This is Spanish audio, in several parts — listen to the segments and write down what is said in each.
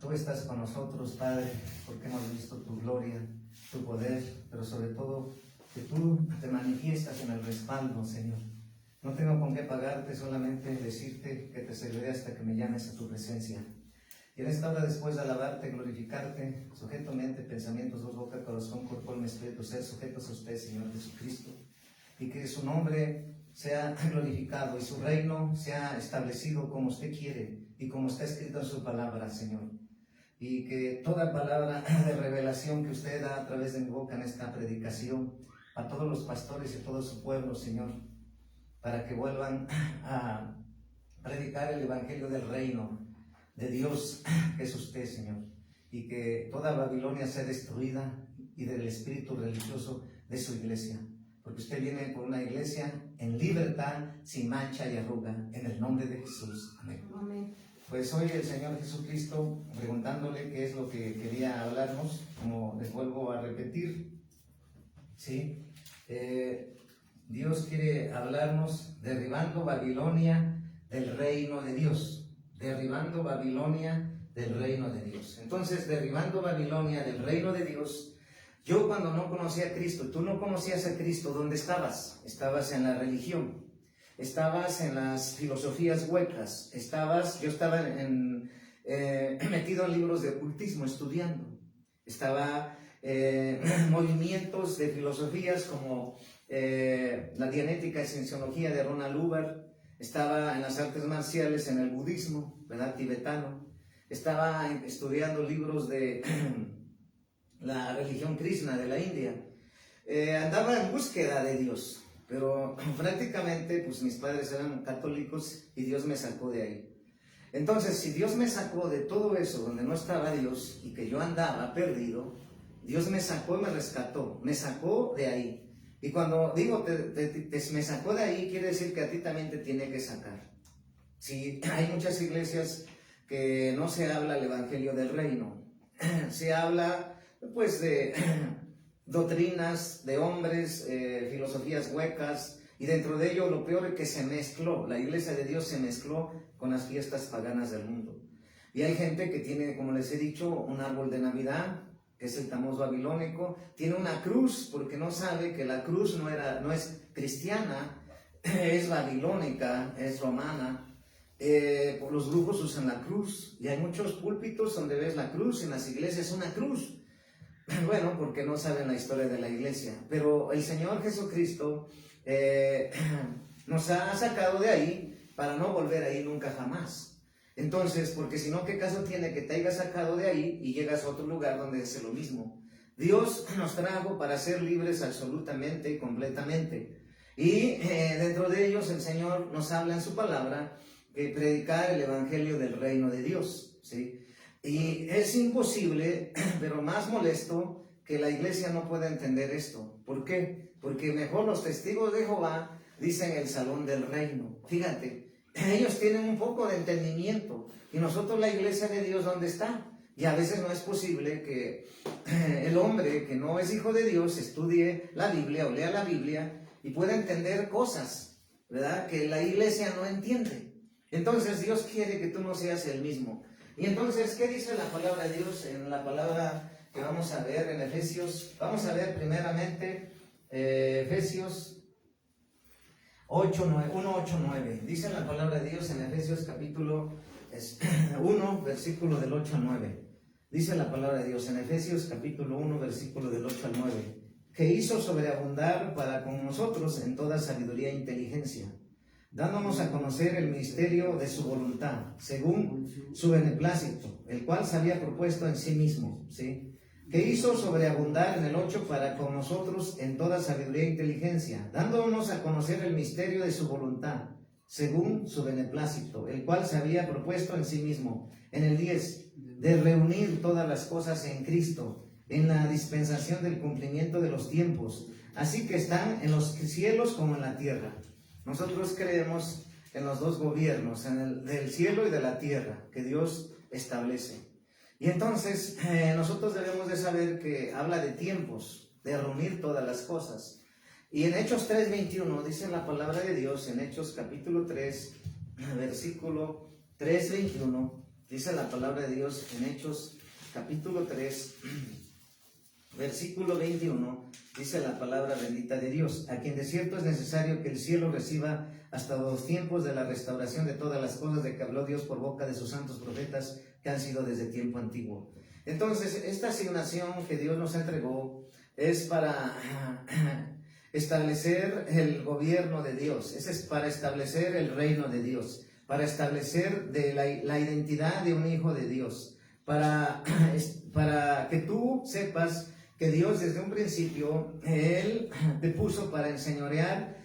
Tú estás con nosotros, Padre, porque hemos visto tu gloria, tu poder, pero sobre todo que tú te manifiestas en el respaldo, Señor. No tengo con qué pagarte, solamente decirte que te serviré hasta que me llames a tu presencia. Y en esta hora, después de alabarte, glorificarte, sujeto mente, pensamientos, voz, boca, corazón, cuerpo, alma, espíritu, ser sujetos a usted, Señor Jesucristo, y que su nombre sea glorificado y su reino sea establecido como usted quiere y como está escrito en su palabra, Señor. Y que toda palabra de revelación que usted da a través de mi boca en esta predicación a todos los pastores y a todo su pueblo, Señor, para que vuelvan a predicar el evangelio del reino de Dios, que es usted, Señor, y que toda Babilonia sea destruida y del espíritu religioso de su iglesia, porque usted viene por una iglesia en libertad, sin mancha y arruga, en el nombre de Jesús. Amén. Amén. Pues hoy el Señor Jesucristo, preguntándole qué es lo que quería hablarnos, como les vuelvo a repetir, ¿sí? Dios quiere hablarnos derribando Babilonia del reino de Dios. Derribando Babilonia del reino de Dios. Entonces, derribando Babilonia del reino de Dios, yo cuando no conocía a Cristo, tú no conocías a Cristo, ¿dónde estabas? Estabas en la religión, estabas en las filosofías huecas, yo estaba metido en libros de ocultismo, estudiando. Estaba en movimientos de filosofías como la dianética y cienciología de Ronald Hubbard. Estaba en las artes marciales, en el budismo, ¿verdad? Tibetano. Estaba estudiando libros de la religión Krishna de la India. Andaba en búsqueda de Dios, pero prácticamente pues mis padres eran católicos y Dios me sacó de ahí. Entonces, si Dios me sacó de todo eso donde no estaba Dios y que yo andaba perdido, Dios me sacó y me rescató, me sacó de ahí. Y cuando digo me sacó de ahí, quiere decir que a ti también te tiene que sacar. Si hay muchas iglesias que no se habla el evangelio del reino, se habla pues de doctrinas de hombres, filosofías huecas, y dentro de ello lo peor es que se mezcló, la iglesia de Dios se mezcló con las fiestas paganas del mundo. Y hay gente que tiene, como les he dicho, un árbol de Navidad, que es el Tamuz babilónico, tiene una cruz, porque no sabe que la cruz no es cristiana, es babilónica, es romana. Los brujos usan la cruz, y hay muchos púlpitos donde ves la cruz, en las iglesias una cruz. Bueno, porque no saben la historia de la iglesia, pero el Señor Jesucristo nos ha sacado de ahí para no volver ahí nunca jamás. Entonces, porque si no, ¿qué caso tiene que te hayas sacado de ahí y llegas a otro lugar donde es lo mismo? Dios nos trajo para ser libres absolutamente y completamente. Y dentro de ellos el Señor nos habla en su palabra que predicar el evangelio del reino de Dios, ¿sí? Y es imposible, pero más molesto, que la iglesia no pueda entender esto. ¿Por qué? Porque mejor los testigos de Jehová dicen el salón del reino. Fíjate. Ellos tienen un poco de entendimiento y nosotros la iglesia de Dios, ¿dónde está? Y a veces no es posible que el hombre que no es hijo de Dios estudie la Biblia o lea la Biblia y pueda entender cosas, ¿verdad? Que la iglesia no entiende. Entonces Dios quiere que tú no seas el mismo. Y entonces, ¿qué dice la palabra de Dios en la palabra que vamos a ver en Efesios? Vamos a ver primeramente Efesios 1:8-9. Dice la palabra de Dios en Efesios capítulo 1, versículo del 8 al 9. Dice la palabra de Dios en Efesios capítulo 1, versículo del 8 al 9. Que hizo sobreabundar para con nosotros en toda sabiduría e inteligencia, dándonos a conocer el misterio de su voluntad, según su beneplácito, el cual se había propuesto en sí mismo, ¿sí? Que hizo sobreabundar en el 8 para con nosotros en toda sabiduría e inteligencia, dándonos a conocer el misterio de su voluntad, según su beneplácito, el cual se había propuesto en sí mismo. En el 10, de reunir todas las cosas en Cristo, en la dispensación del cumplimiento de los tiempos, así que están en los cielos como en la tierra. Nosotros creemos en los dos gobiernos, en el del cielo y de la tierra, que Dios establece. Y entonces nosotros debemos de saber que habla de tiempos, de reunir todas las cosas. Y en Hechos 3:21 dice la palabra de Dios, en Hechos capítulo 3, versículo 3:21, Dice la palabra de Dios en Hechos capítulo 3, versículo 21, dice la palabra bendita de Dios: a quien de cierto es necesario que el cielo reciba hasta los tiempos de la restauración de todas las cosas de que habló Dios por boca de sus santos profetas que han sido desde tiempo antiguo. Entonces, esta asignación que Dios nos entregó es para establecer el gobierno de Dios, es para establecer el reino de Dios, para establecer la identidad de un hijo de Dios, para que tú sepas que Dios desde un principio, Él te puso para enseñorear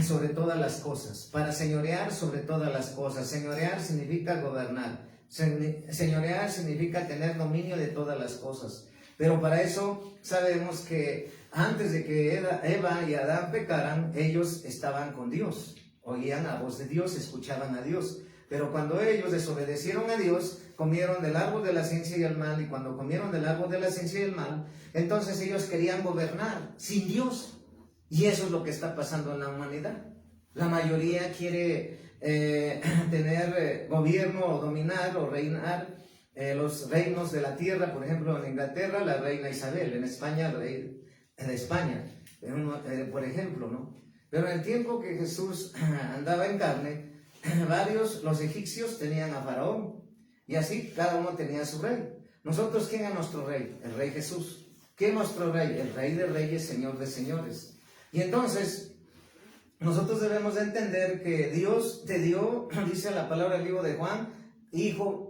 sobre todas las cosas, para señorear sobre todas las cosas. Señorear significa gobernar, señorear significa tener dominio de todas las cosas. Pero para eso sabemos que antes de que Eva y Adán pecaran, ellos estaban con Dios, oían la voz de Dios, escuchaban a Dios. Pero cuando ellos desobedecieron a Dios, comieron del árbol de la ciencia y el mal, y cuando comieron del árbol de la ciencia y el mal, entonces ellos querían gobernar sin Dios. Y eso es lo que está pasando en la humanidad. La mayoría quiere tener gobierno o dominar o reinar los reinos de la tierra. Por ejemplo, en Inglaterra, la reina Isabel; en España, el rey de España, por ejemplo, ¿no? Pero en el tiempo que Jesús andaba en carne, los egipcios tenían a Faraón, y así cada uno tenía su rey. Nosotros, ¿quién es nuestro rey? El rey Jesús. ¿Quién es nuestro rey? El rey de reyes, señor de señores. Y entonces, nosotros debemos de entender que Dios te dio, dice la palabra del libro de Juan,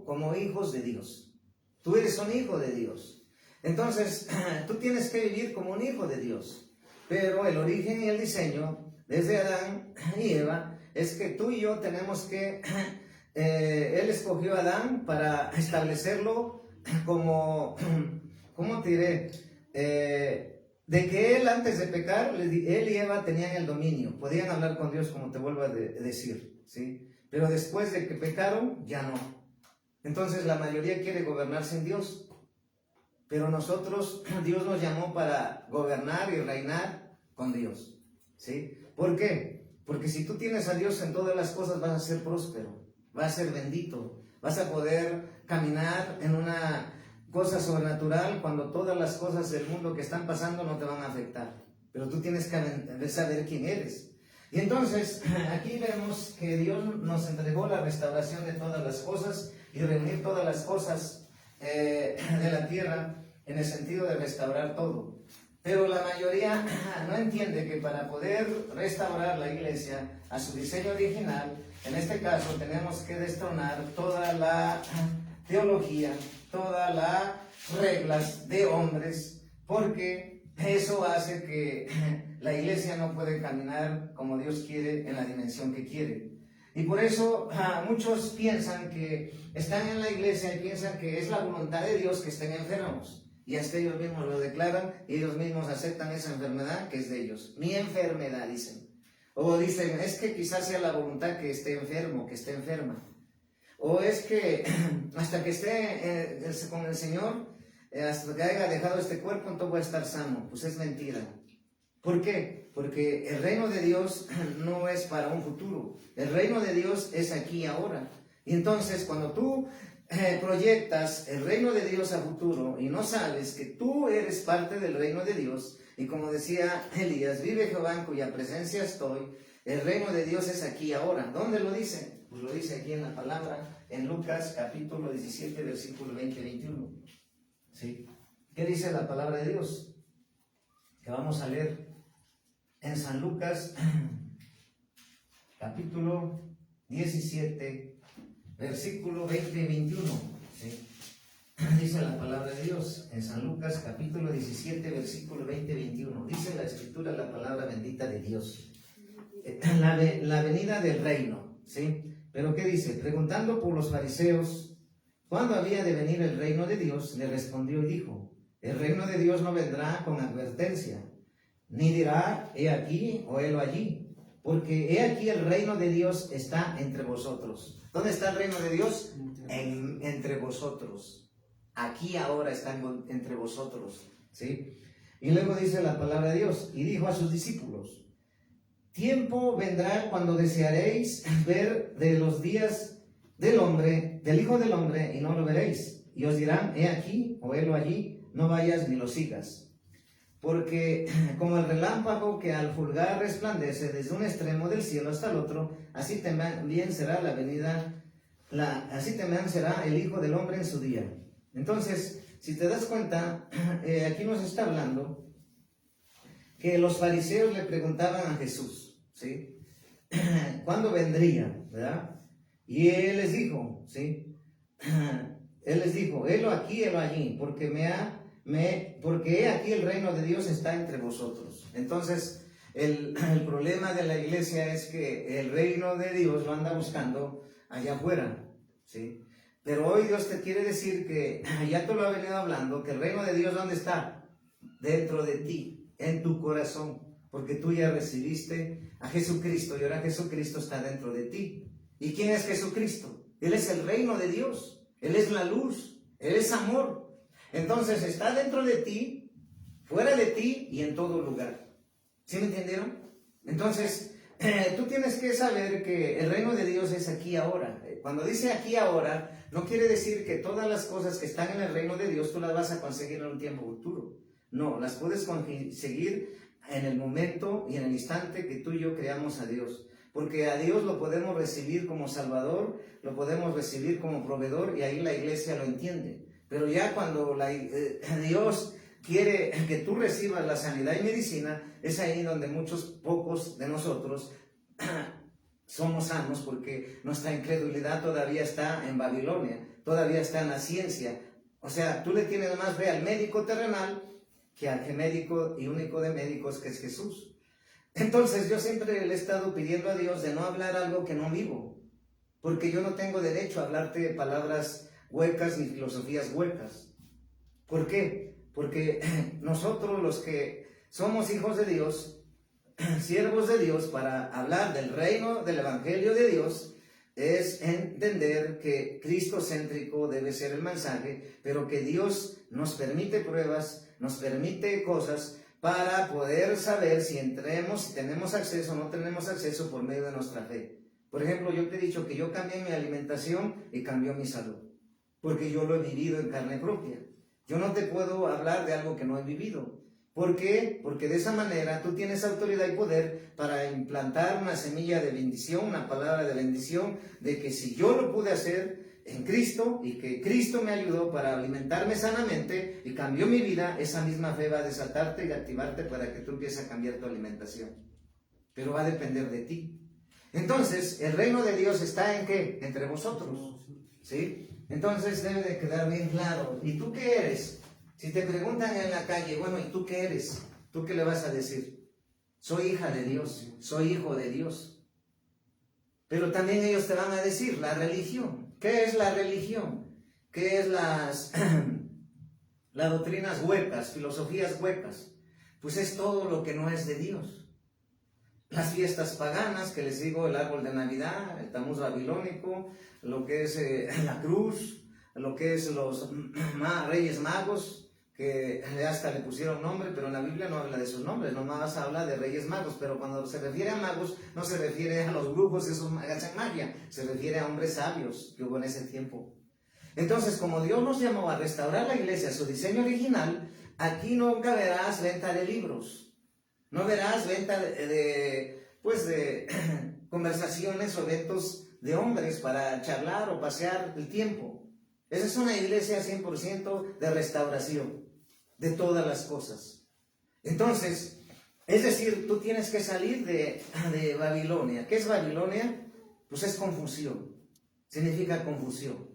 como hijos de Dios. Tú eres un hijo de Dios. Entonces, tú tienes que vivir como un hijo de Dios. Pero el origen y el diseño, desde Adán y Eva, es que tú y yo tenemos que, Él escogió a Adán para establecerlo como, ¿cómo te diré? De que él, antes de pecar, él y Eva tenían el dominio, podían hablar con Dios, como te vuelvo a decir, ¿sí? Pero después de que pecaron, ya no. Entonces la mayoría quiere gobernar sin Dios. Pero nosotros, Dios nos llamó para gobernar y reinar con Dios, ¿sí? ¿Por qué? Porque si tú tienes a Dios en todas las cosas, vas a ser próspero, vas a ser bendito, vas a poder caminar en una cosa sobrenatural cuando todas las cosas del mundo que están pasando no te van a afectar. Pero tú tienes que saber quién eres. Y entonces, aquí vemos que Dios nos entregó la restauración de todas las cosas y reunir todas las cosas de la tierra en el sentido de restaurar todo. Pero la mayoría no entiende que para poder restaurar la iglesia a su diseño original, en este caso tenemos que destronar toda la teología, todas las reglas de hombres, porque eso hace que la iglesia no puede caminar como Dios quiere, en la dimensión que quiere. Y por eso muchos piensan que están en la iglesia y piensan que es la voluntad de Dios que estén enfermos. Y hasta ellos mismos lo declaran y ellos mismos aceptan esa enfermedad que es de ellos. Mi enfermedad, dicen. O dicen, es que quizás sea la voluntad que esté enfermo, que esté enferma. O es que hasta que esté con el Señor, hasta que haya dejado este cuerpo, entonces voy a estar sano. Pues es mentira. ¿Por qué? Porque el reino de Dios no es para un futuro. El reino de Dios es aquí y ahora. Y entonces cuando tú proyectas el reino de Dios a futuro y no sabes que tú eres parte del reino de Dios, y como decía Elías, vive Jehová en cuya presencia estoy, el reino de Dios es aquí y ahora. ¿Dónde lo dice? Pues lo dice aquí en la palabra, en Lucas capítulo 17, versículo 20 y 21. ¿Sí? ¿Qué dice la palabra de Dios? Que vamos a leer en San Lucas capítulo 17, versículo 20 y 21. ¿Sí? Dice la palabra de Dios en San Lucas capítulo 17, versículo 20 y 21. Dice la escritura, la palabra bendita de Dios. La venida del reino, ¿sí? Pero ¿qué dice? Preguntando por los fariseos cuándo había de venir el reino de Dios, le respondió y dijo: el reino de Dios no vendrá con advertencia, ni dirá he aquí o helo allí, porque he aquí el reino de Dios está entre vosotros. ¿Dónde está el reino de Dios? Entre vosotros. Aquí ahora está entre vosotros, ¿sí? Y luego dice la palabra de Dios, y dijo a sus discípulos: tiempo vendrá cuando desearéis ver de los días del hombre del Hijo del Hombre y no lo veréis. Y os dirán, he aquí o helo allí, no vayas ni lo sigas. Porque como el relámpago que al fulgar resplandece desde un extremo del cielo hasta el otro, así también será así también será el Hijo del Hombre en su día. Entonces, si te das cuenta, aquí nos está hablando que los fariseos le preguntaban a Jesús, ¿sí? ¿Cuándo vendría? ¿Verdad? Y él les dijo, ¿sí? Él les dijo, helo aquí, helo allí, porque porque he aquí el reino de Dios está entre vosotros. Entonces, el problema de la iglesia es que el reino de Dios lo anda buscando allá afuera, ¿sí? Pero hoy Dios te quiere decir que, ya te lo ha venido hablando, que el reino de Dios, ¿dónde está? Dentro de ti, en tu corazón, porque tú ya recibiste a Jesucristo y ahora Jesucristo está dentro de ti. ¿Y quién es Jesucristo? Él es el reino de Dios, Él es la luz, Él es amor. Entonces está dentro de ti, fuera de ti y en todo lugar. ¿Sí me entendieron? Entonces, tú tienes que saber que el reino de Dios es aquí ahora. Cuando dice aquí ahora, no quiere decir que todas las cosas que están en el reino de Dios tú las vas a conseguir en un tiempo futuro. No, las puedes conseguir en el momento y en el instante que tú y yo creamos a Dios. Porque a Dios lo podemos recibir como Salvador, lo podemos recibir como proveedor y ahí la iglesia lo entiende. Pero ya cuando Dios quiere que tú recibas la sanidad y medicina, es ahí donde pocos de nosotros somos sanos, porque nuestra incredulidad todavía está en Babilonia, todavía está en la ciencia. O sea, tú le tienes más fe al médico terrenal que al médico y único de médicos, que es Jesús. Entonces yo siempre le he estado pidiendo a Dios de no hablar algo que no vivo, porque yo no tengo derecho a hablarte de palabras huecas ni filosofías huecas. ¿Por qué? Porque nosotros, los que somos hijos de Dios, siervos de Dios, para hablar del reino, del evangelio de Dios, es entender que cristocéntrico debe ser el mensaje, pero que Dios nos permite pruebas, nos permite cosas para poder saber si tenemos acceso o no tenemos acceso por medio de nuestra fe. Por ejemplo, yo te he dicho que yo cambié mi alimentación y cambió mi salud, porque yo lo he vivido en carne propia. Yo no te puedo hablar de algo que no he vivido. ¿Por qué? Porque de esa manera tú tienes autoridad y poder para implantar una semilla de bendición, una palabra de bendición, de que si yo lo pude hacer en Cristo y que Cristo me ayudó para alimentarme sanamente y cambió mi vida, esa misma fe va a desatarte y activarte para que tú empieces a cambiar tu alimentación. Pero va a depender de ti. Entonces, el reino de Dios está ¿en qué? Entre vosotros, ¿sí? Entonces debe de quedar bien claro. ¿Y tú qué eres? Si te preguntan en la calle, bueno, ¿y tú qué eres? ¿Tú qué le vas a decir? Soy hija de Dios, soy hijo de Dios. Pero también ellos te van a decir la religión. ¿Qué es la religión? ¿Qué es las doctrinas huecas, filosofías huecas? Pues es todo lo que no es de Dios. Las fiestas paganas, que les digo, el árbol de Navidad, el Tamuz babilónico, lo que es la cruz, lo que es los Reyes Magos, que hasta le pusieron nombre, pero en la Biblia no habla de sus nombres, nomás habla de Reyes Magos, pero cuando se refiere a magos, no se refiere a los brujos, esos que hacen magia, se refiere a hombres sabios que hubo en ese tiempo. Entonces, como Dios nos llamó a restaurar la iglesia a su diseño original, aquí nunca verás venta de libros, no verás venta de conversaciones o eventos de hombres para charlar o pasear el tiempo. Esa es una iglesia 100% de restauración de todas las cosas. Entonces, es decir, tú tienes que salir de Babilonia. ¿Qué es Babilonia? Pues es confusión, significa confusión.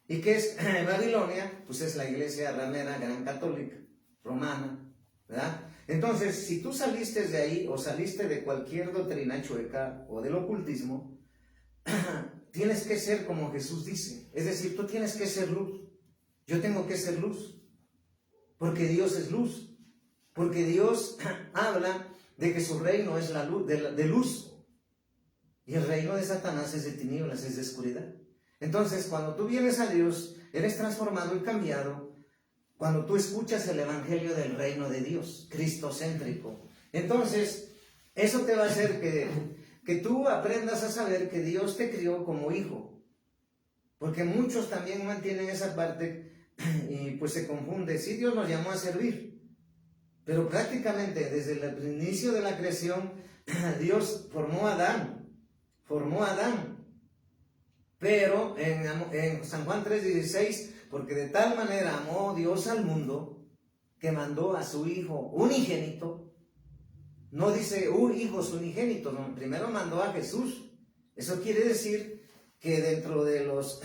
¿Y qué es Babilonia? Pues es la iglesia ramera, gran católica, romana, ¿verdad? Entonces, si tú saliste de ahí o saliste de cualquier doctrina chueca o del ocultismo, tienes que ser como Jesús dice. Es decir, tú tienes que ser luz. Yo tengo que ser luz. Porque Dios es luz. Porque Dios habla de que su reino es la luz, de luz. Y el reino de Satanás es de tinieblas, es de oscuridad. Entonces, cuando tú vienes a Dios, eres transformado y cambiado. Cuando tú escuchas el evangelio del reino de Dios, cristocéntrico. Entonces, eso te va a hacer que tú aprendas a saber que Dios te crió como hijo. Porque muchos también mantienen esa parte y pues se confunde. Sí, Dios nos llamó a servir, pero prácticamente desde el inicio de la creación, Dios formó a Adán. Pero en San Juan 3:16, porque de tal manera amó Dios al mundo, que mandó a su Hijo unigénito. No dice hijos unigénitos, no, primero mandó a Jesús. Eso quiere decir que dentro de los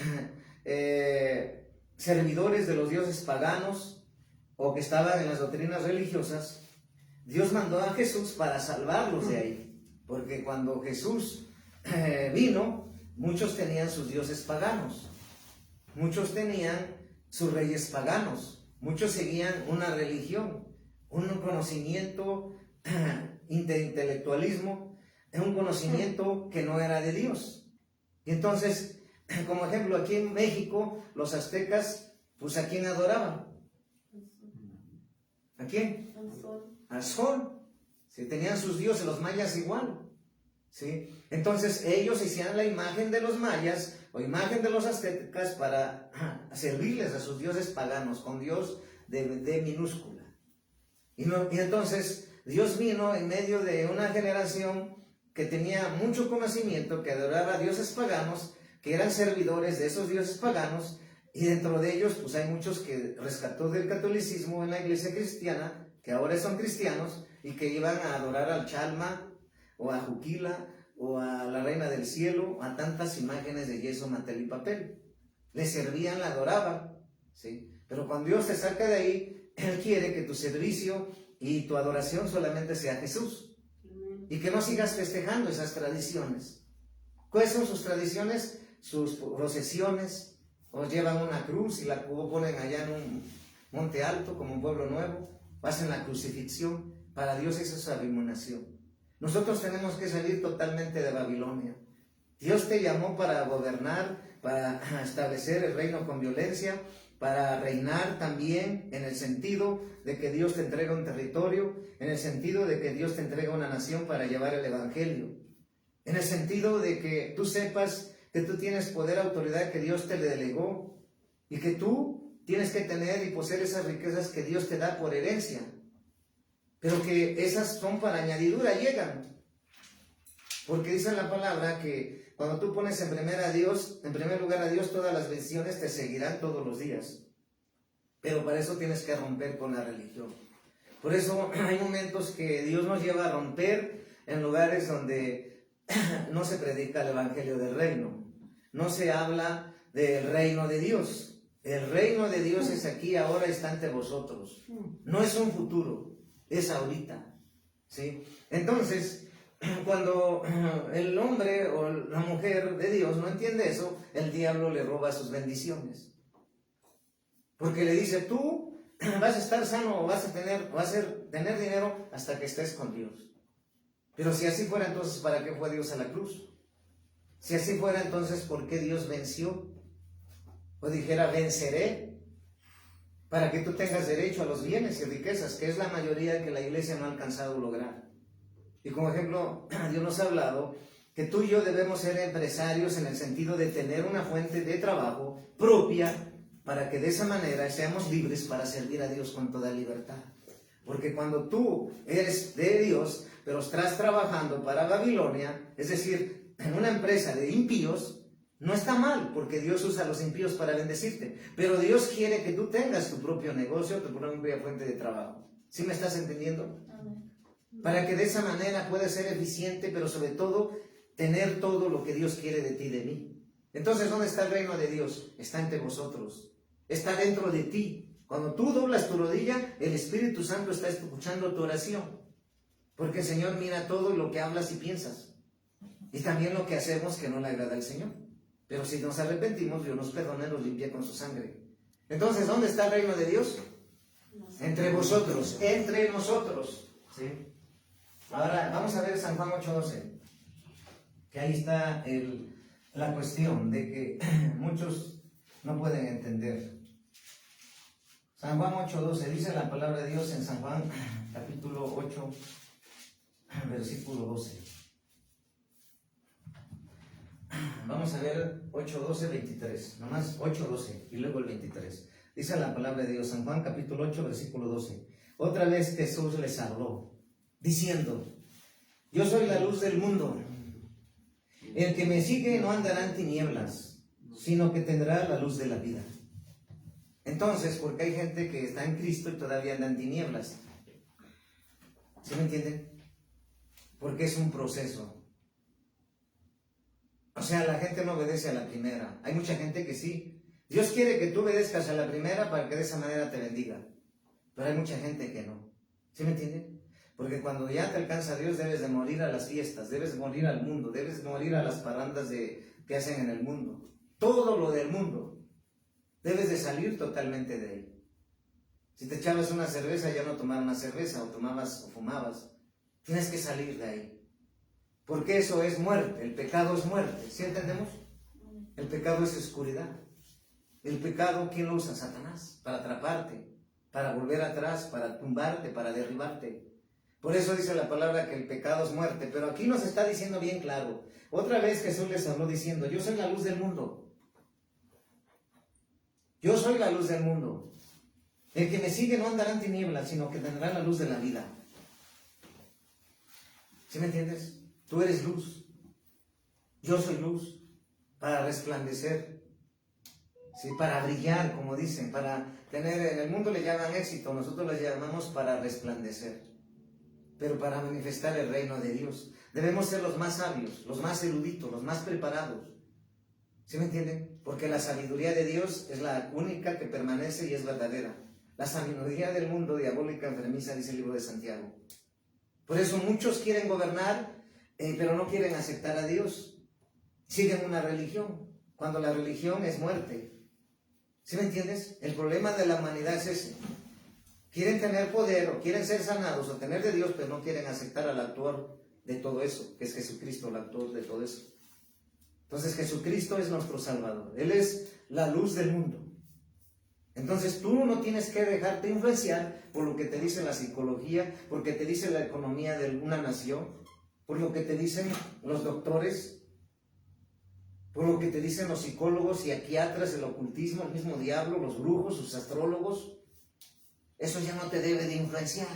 servidores de los dioses paganos o que estaban en las doctrinas religiosas, Dios mandó a Jesús para salvarlos de ahí. Porque cuando Jesús vino, muchos tenían sus dioses paganos, muchos tenían sus reyes paganos, muchos seguían una religión, un conocimiento intelectualismo, un conocimiento que no era de Dios. Y entonces, como ejemplo, aquí en México, los aztecas, pues ¿a quién adoraban? ¿A quién? Al sol. Al sol. ¿Sí? Tenían sus dioses, los mayas igual. ¿Sí? Entonces ellos hacían la imagen de los mayas o imagen de los aztecas para servirles a sus dioses paganos, con Dios de minúscula. Y entonces Dios vino en medio de una generación que tenía mucho conocimiento, que adoraba a dioses paganos, que eran servidores de esos dioses paganos, y dentro de ellos pues hay muchos que rescató del catolicismo en la iglesia cristiana, que ahora son cristianos, y que iban a adorar al Chalma, o a Juquila, o a la Reina del Cielo, a tantas imágenes de yeso, mantel y papel. Le servían, la adoraban, ¿sí? Pero cuando Dios te saca de ahí, Él quiere que tu servicio y tu adoración solamente sea Jesús. Y que no sigas festejando esas tradiciones. ¿Cuáles son sus tradiciones? Sus procesiones. O llevan una cruz y la ponen allá en un monte alto, como un pueblo nuevo. Hacen la crucifixión. Para Dios esa es su abominación. Nosotros tenemos que salir totalmente de Babilonia. Dios te llamó para gobernar, para establecer el reino con violencia, para reinar también en el sentido de que Dios te entrega un territorio, en el sentido de que Dios te entrega una nación para llevar el evangelio, en el sentido de que tú sepas que tú tienes poder, autoridad que Dios te le delegó y que tú tienes que tener y poseer esas riquezas que Dios te da por herencia, pero que esas son para añadidura, llegan, porque dice la palabra que cuando tú pones en primer lugar a Dios, todas las bendiciones te seguirán todos los días. Pero para eso tienes que romper con la religión. Por eso hay momentos que Dios nos lleva a romper en lugares donde no se predica el evangelio del reino. No se habla del reino de Dios. El reino de Dios es aquí, ahora, está ante vosotros. No es un futuro, es ahorita. ¿Sí? Entonces, cuando el hombre o la mujer de Dios no entiende eso, el diablo le roba sus bendiciones. Porque le dice, tú vas a estar sano o vas a tener dinero hasta que estés con Dios. Pero si así fuera, entonces, ¿para qué fue Dios a la cruz? Si así fuera, entonces, ¿por qué Dios venció? O dijera, venceré, para que tú tengas derecho a los bienes y riquezas, que es la mayoría que la iglesia no ha alcanzado a lograr. Y como ejemplo, Dios nos ha hablado que tú y yo debemos ser empresarios en el sentido de tener una fuente de trabajo propia para que de esa manera seamos libres para servir a Dios con toda libertad. Porque cuando tú eres de Dios, pero estás trabajando para Babilonia, es decir, en una empresa de impíos, no está mal, porque Dios usa a los impíos para bendecirte. Pero Dios quiere que tú tengas tu propio negocio, tu propia fuente de trabajo. ¿Sí me estás entendiendo? Para que de esa manera puedas ser eficiente, pero sobre todo tener todo lo que Dios quiere de ti y de mí. Entonces, ¿dónde está el reino de Dios? Está entre vosotros, está dentro de ti. Cuando tú doblas tu rodilla, el Espíritu Santo está escuchando tu oración, porque el Señor mira todo lo que hablas y piensas, y también lo que hacemos que no le agrada al Señor. Pero si nos arrepentimos, Dios nos perdona y nos limpia con su sangre. Entonces, ¿dónde está el reino de Dios? Entre vosotros, entre nosotros. ¿Sí? Ahora, vamos a ver San Juan 8:12, que ahí está la cuestión de que muchos no pueden entender. San Juan 8:12, dice la palabra de Dios en San Juan, capítulo 8, versículo 12. Vamos a ver 8, 12, 23. Nomás 8, 12 y luego el 23. Dice la palabra de Dios, San Juan capítulo 8, versículo 12. Otra vez Jesús les habló, diciendo: yo soy la luz del mundo. El que me sigue no andará en tinieblas, sino que tendrá la luz de la vida. Entonces, porque hay gente que está en Cristo y todavía anda en tinieblas. ¿Sí me entienden? Porque es un proceso. O sea, la gente no obedece a la primera. Hay mucha gente que sí. Dios quiere que tú obedezcas a la primera para que de esa manera te bendiga. Pero hay mucha gente que no. ¿Sí me entienden? Porque cuando ya te alcanza Dios, debes de morir a las fiestas, debes de morir al mundo, debes de morir a las parrandas que hacen en el mundo. Todo lo del mundo. Debes de salir totalmente de ahí. Si te echabas una cerveza, ya no tomar una cerveza, o tomabas o fumabas. Tienes que salir de ahí. Porque eso es muerte, el pecado es muerte. ¿Sí entendemos? El pecado es oscuridad. El pecado, ¿quién lo usa? Satanás, para atraparte, para volver atrás, para tumbarte, para derribarte. Por eso dice la palabra que el pecado es muerte. Pero aquí nos está diciendo bien claro. Otra vez Jesús les habló diciendo: yo soy la luz del mundo. Yo soy la luz del mundo. El que me sigue no andará en tinieblas, sino que tendrá la luz de la vida. ¿Sí me entiendes? Tú eres luz. Yo soy luz para resplandecer. ¿Sí? Para brillar, como dicen, para tener, en el mundo le llaman éxito, nosotros le llamamos para resplandecer. Pero para manifestar el reino de Dios. Debemos ser los más sabios, los más eruditos, los más preparados. ¿Sí me entienden? Porque la sabiduría de Dios es la única que permanece y es verdadera. La sabiduría del mundo diabólica enfermiza, dice el libro de Santiago. Por eso muchos quieren gobernar, pero no quieren aceptar a Dios. Siguen una religión, cuando la religión es muerte. ¿Sí me entiendes? El problema de la humanidad es ese. Quieren tener poder, o quieren ser sanados, o tener de Dios, pero no quieren aceptar al autor de todo eso, que es Jesucristo, el autor de todo eso. Entonces Jesucristo es nuestro Salvador. Él es la luz del mundo. Entonces tú no tienes que dejarte influenciar por lo que te dice la psicología, porque te dice la economía de una nación, por lo que te dicen los doctores, por lo que te dicen los psicólogos, psiquiatras, el ocultismo, el mismo diablo, los brujos, sus astrólogos. Eso ya no te debe de influenciar,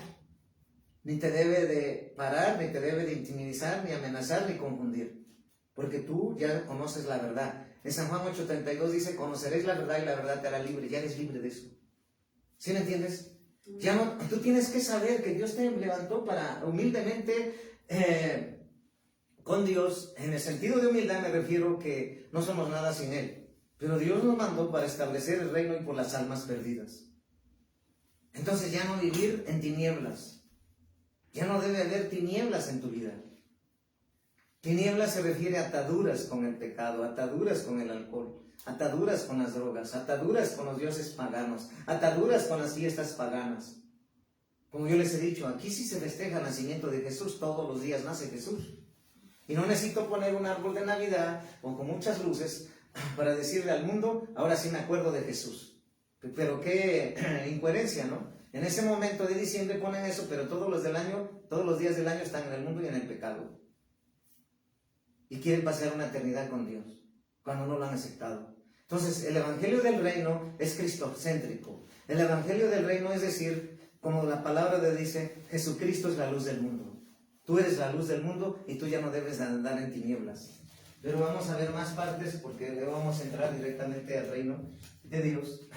ni te debe de parar, ni te debe de intimidar, ni amenazar, ni confundir. Porque tú ya conoces la verdad. En San Juan 8:32 dice: conoceréis la verdad y la verdad te hará libre. Ya eres libre de eso. ¿Sí me entiendes? Ya no, tú tienes que saber que Dios te levantó para humildemente con Dios. En el sentido de humildad me refiero que no somos nada sin Él. Pero Dios nos mandó para establecer el reino y por las almas perdidas. Entonces ya no vivir en tinieblas. Ya no debe haber tinieblas en tu vida. Tinieblas se refiere a ataduras con el pecado, ataduras con el alcohol, ataduras con las drogas, ataduras con los dioses paganos, ataduras con las fiestas paganas. Como yo les he dicho, aquí sí se festeja el nacimiento de Jesús, todos los días nace Jesús. Y no necesito poner un árbol de Navidad o con muchas luces para decirle al mundo: ahora sí me acuerdo de Jesús. Pero qué incoherencia, ¿no? En ese momento de diciembre ponen eso, pero todos los días del año están en el mundo y en el pecado. Y quieren pasar una eternidad con Dios, cuando no lo han aceptado. Entonces, el evangelio del reino es cristocéntrico. El evangelio del reino es decir, como la palabra de dice, Jesucristo es la luz del mundo. Tú eres la luz del mundo y tú ya no debes de andar en tinieblas. Pero vamos a ver más partes porque vamos a entrar directamente al reino de Dios.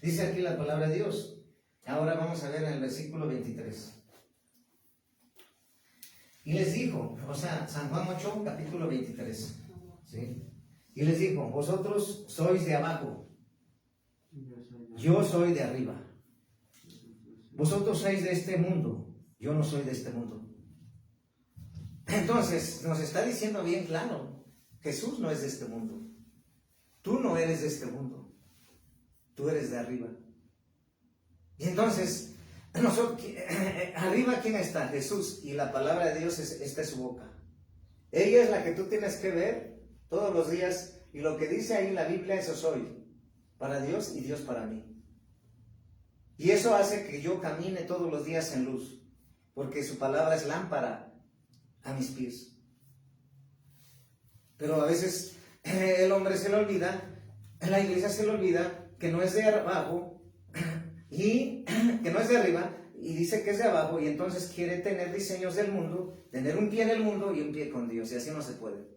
Dice aquí la palabra de Dios. Ahora vamos a ver en el versículo 23. Y les dijo, o sea, San Juan 8, capítulo 23. ¿Sí? Y les dijo: vosotros sois de abajo, yo soy de arriba. Vosotros sois de este mundo, yo no soy de este mundo. Entonces, nos está diciendo bien claro, Jesús no es de este mundo. Tú no eres de este mundo. Tú eres de arriba. Y entonces, arriba, ¿quién está? Jesús. Y la palabra de Dios está en su boca. Ella es la que tú tienes que ver todos los días. Y lo que dice ahí en la Biblia, eso soy. Para Dios y Dios para mí. Y eso hace que yo camine todos los días en luz. Porque su palabra es lámpara a mis pies. Pero a veces el hombre se le olvida, la iglesia se le olvida que no es de abajo y que no es de arriba, y dice que es de abajo, y entonces quiere tener diseños del mundo, tener un pie en el mundo y un pie con Dios, y así no se puede.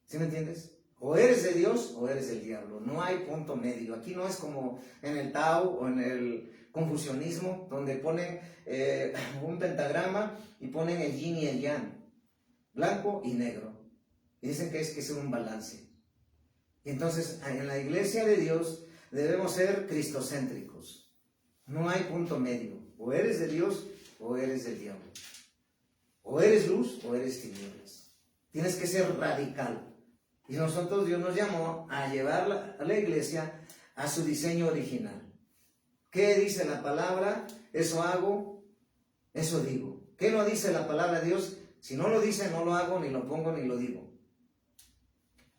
¿Sí me entiendes? O eres de Dios o eres del diablo. No hay punto medio. Aquí no es como en el Tao o en el confucianismo, donde ponen un pentagrama y ponen el yin y el yang, blanco y negro. Y dicen que es un balance. Y entonces, en la iglesia de Dios debemos ser cristocéntricos. No hay punto medio. O eres de Dios o eres del diablo. O eres luz o eres tinieblas. Tienes que ser radical. Y nosotros, Dios nos llamó a llevar a la iglesia a su diseño original. ¿Qué dice la palabra? Eso hago, eso digo. ¿Qué no dice la palabra de Dios? Si no lo dice, no lo hago, ni lo pongo, ni lo digo.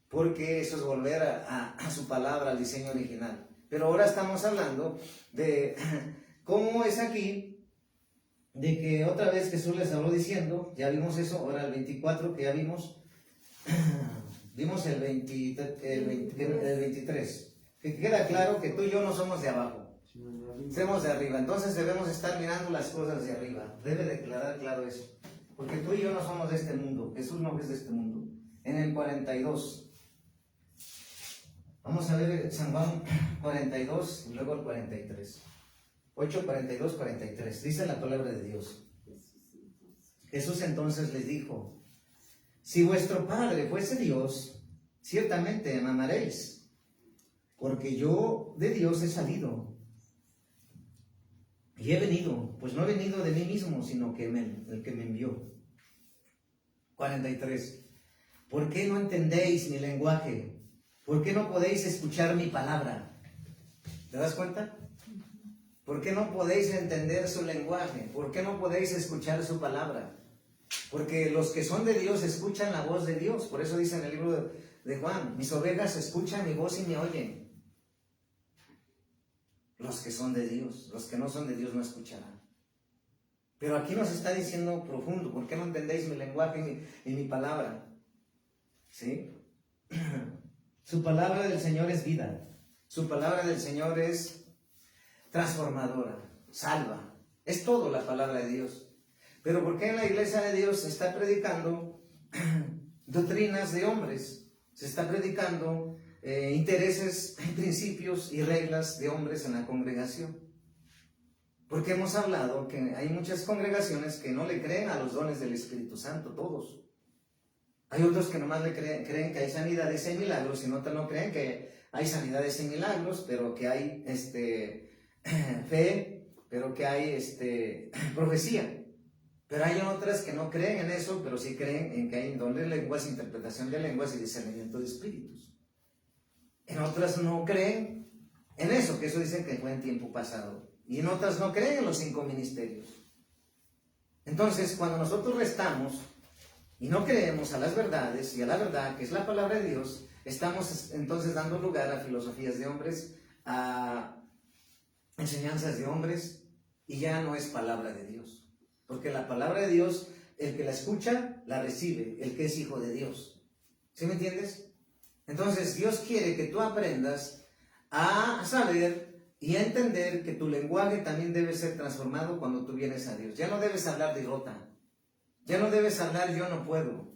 Porque eso es volver a su palabra, al diseño original. Pero ahora estamos hablando de cómo es aquí, de que otra vez Jesús les habló diciendo, ya vimos eso, ahora el 24 que ya vimos, vimos el 23, que queda claro que tú y yo no somos de abajo, somos de arriba. Entonces debemos estar mirando las cosas de arriba. Debe declarar claro eso, porque tú y yo no somos de este mundo. Jesús no es de este mundo. En el 42, vamos a ver San Juan 42 y luego el 43. 8, 42, 43. Dice la palabra de Dios. Jesús entonces les dijo: si vuestro Padre fuese Dios, ciertamente me amaréis, porque yo de Dios he salido y he venido, pues no he venido de mí mismo, sino que el que me envió. 43. ¿Por qué no entendéis mi lenguaje? ¿Por qué no podéis escuchar mi palabra? ¿Te das cuenta? ¿Por qué no podéis entender su lenguaje? ¿Por qué no podéis escuchar su palabra? Porque los que son de Dios escuchan la voz de Dios. Por eso dice en el libro de Juan: mis ovejas escuchan mi voz y me oyen. Los que son de Dios. Los que no son de Dios no escucharán. Pero aquí nos está diciendo profundo: ¿por qué no entendéis mi lenguaje y mi palabra? ¿Sí? Su palabra del Señor es vida. Su palabra del Señor es transformadora, salva. Es todo la palabra de Dios. Pero ¿por qué en la iglesia de Dios se está predicando doctrinas de hombres? Se está predicando intereses, principios y reglas de hombres en la congregación. Porque hemos hablado que hay muchas congregaciones que no le creen a los dones del Espíritu Santo, todos. Hay otros que nomás le creen que hay sanidades y milagros, y otros no creen que hay sanidades y milagros, pero que hay fe, pero que hay profecía. Pero hay otras que no creen en eso, pero sí creen en que hay don de lenguas, interpretación de lenguas y discernimiento de espíritus. En otras no creen en eso, que eso dicen que fue en tiempo pasado. Y en otras no creen en los 5 ministerios. Entonces, cuando nosotros restamos y no creemos a las verdades y a la verdad, que es la palabra de Dios, estamos entonces dando lugar a filosofías de hombres, a enseñanzas de hombres, y ya no es palabra de Dios. Porque la palabra de Dios, el que la escucha, la recibe, el que es hijo de Dios. ¿Sí me entiendes? Entonces, Dios quiere que tú aprendas a saber y a entender que tu lenguaje también debe ser transformado cuando tú vienes a Dios. Ya no debes hablar de derrota. Ya no debes hablar yo no puedo.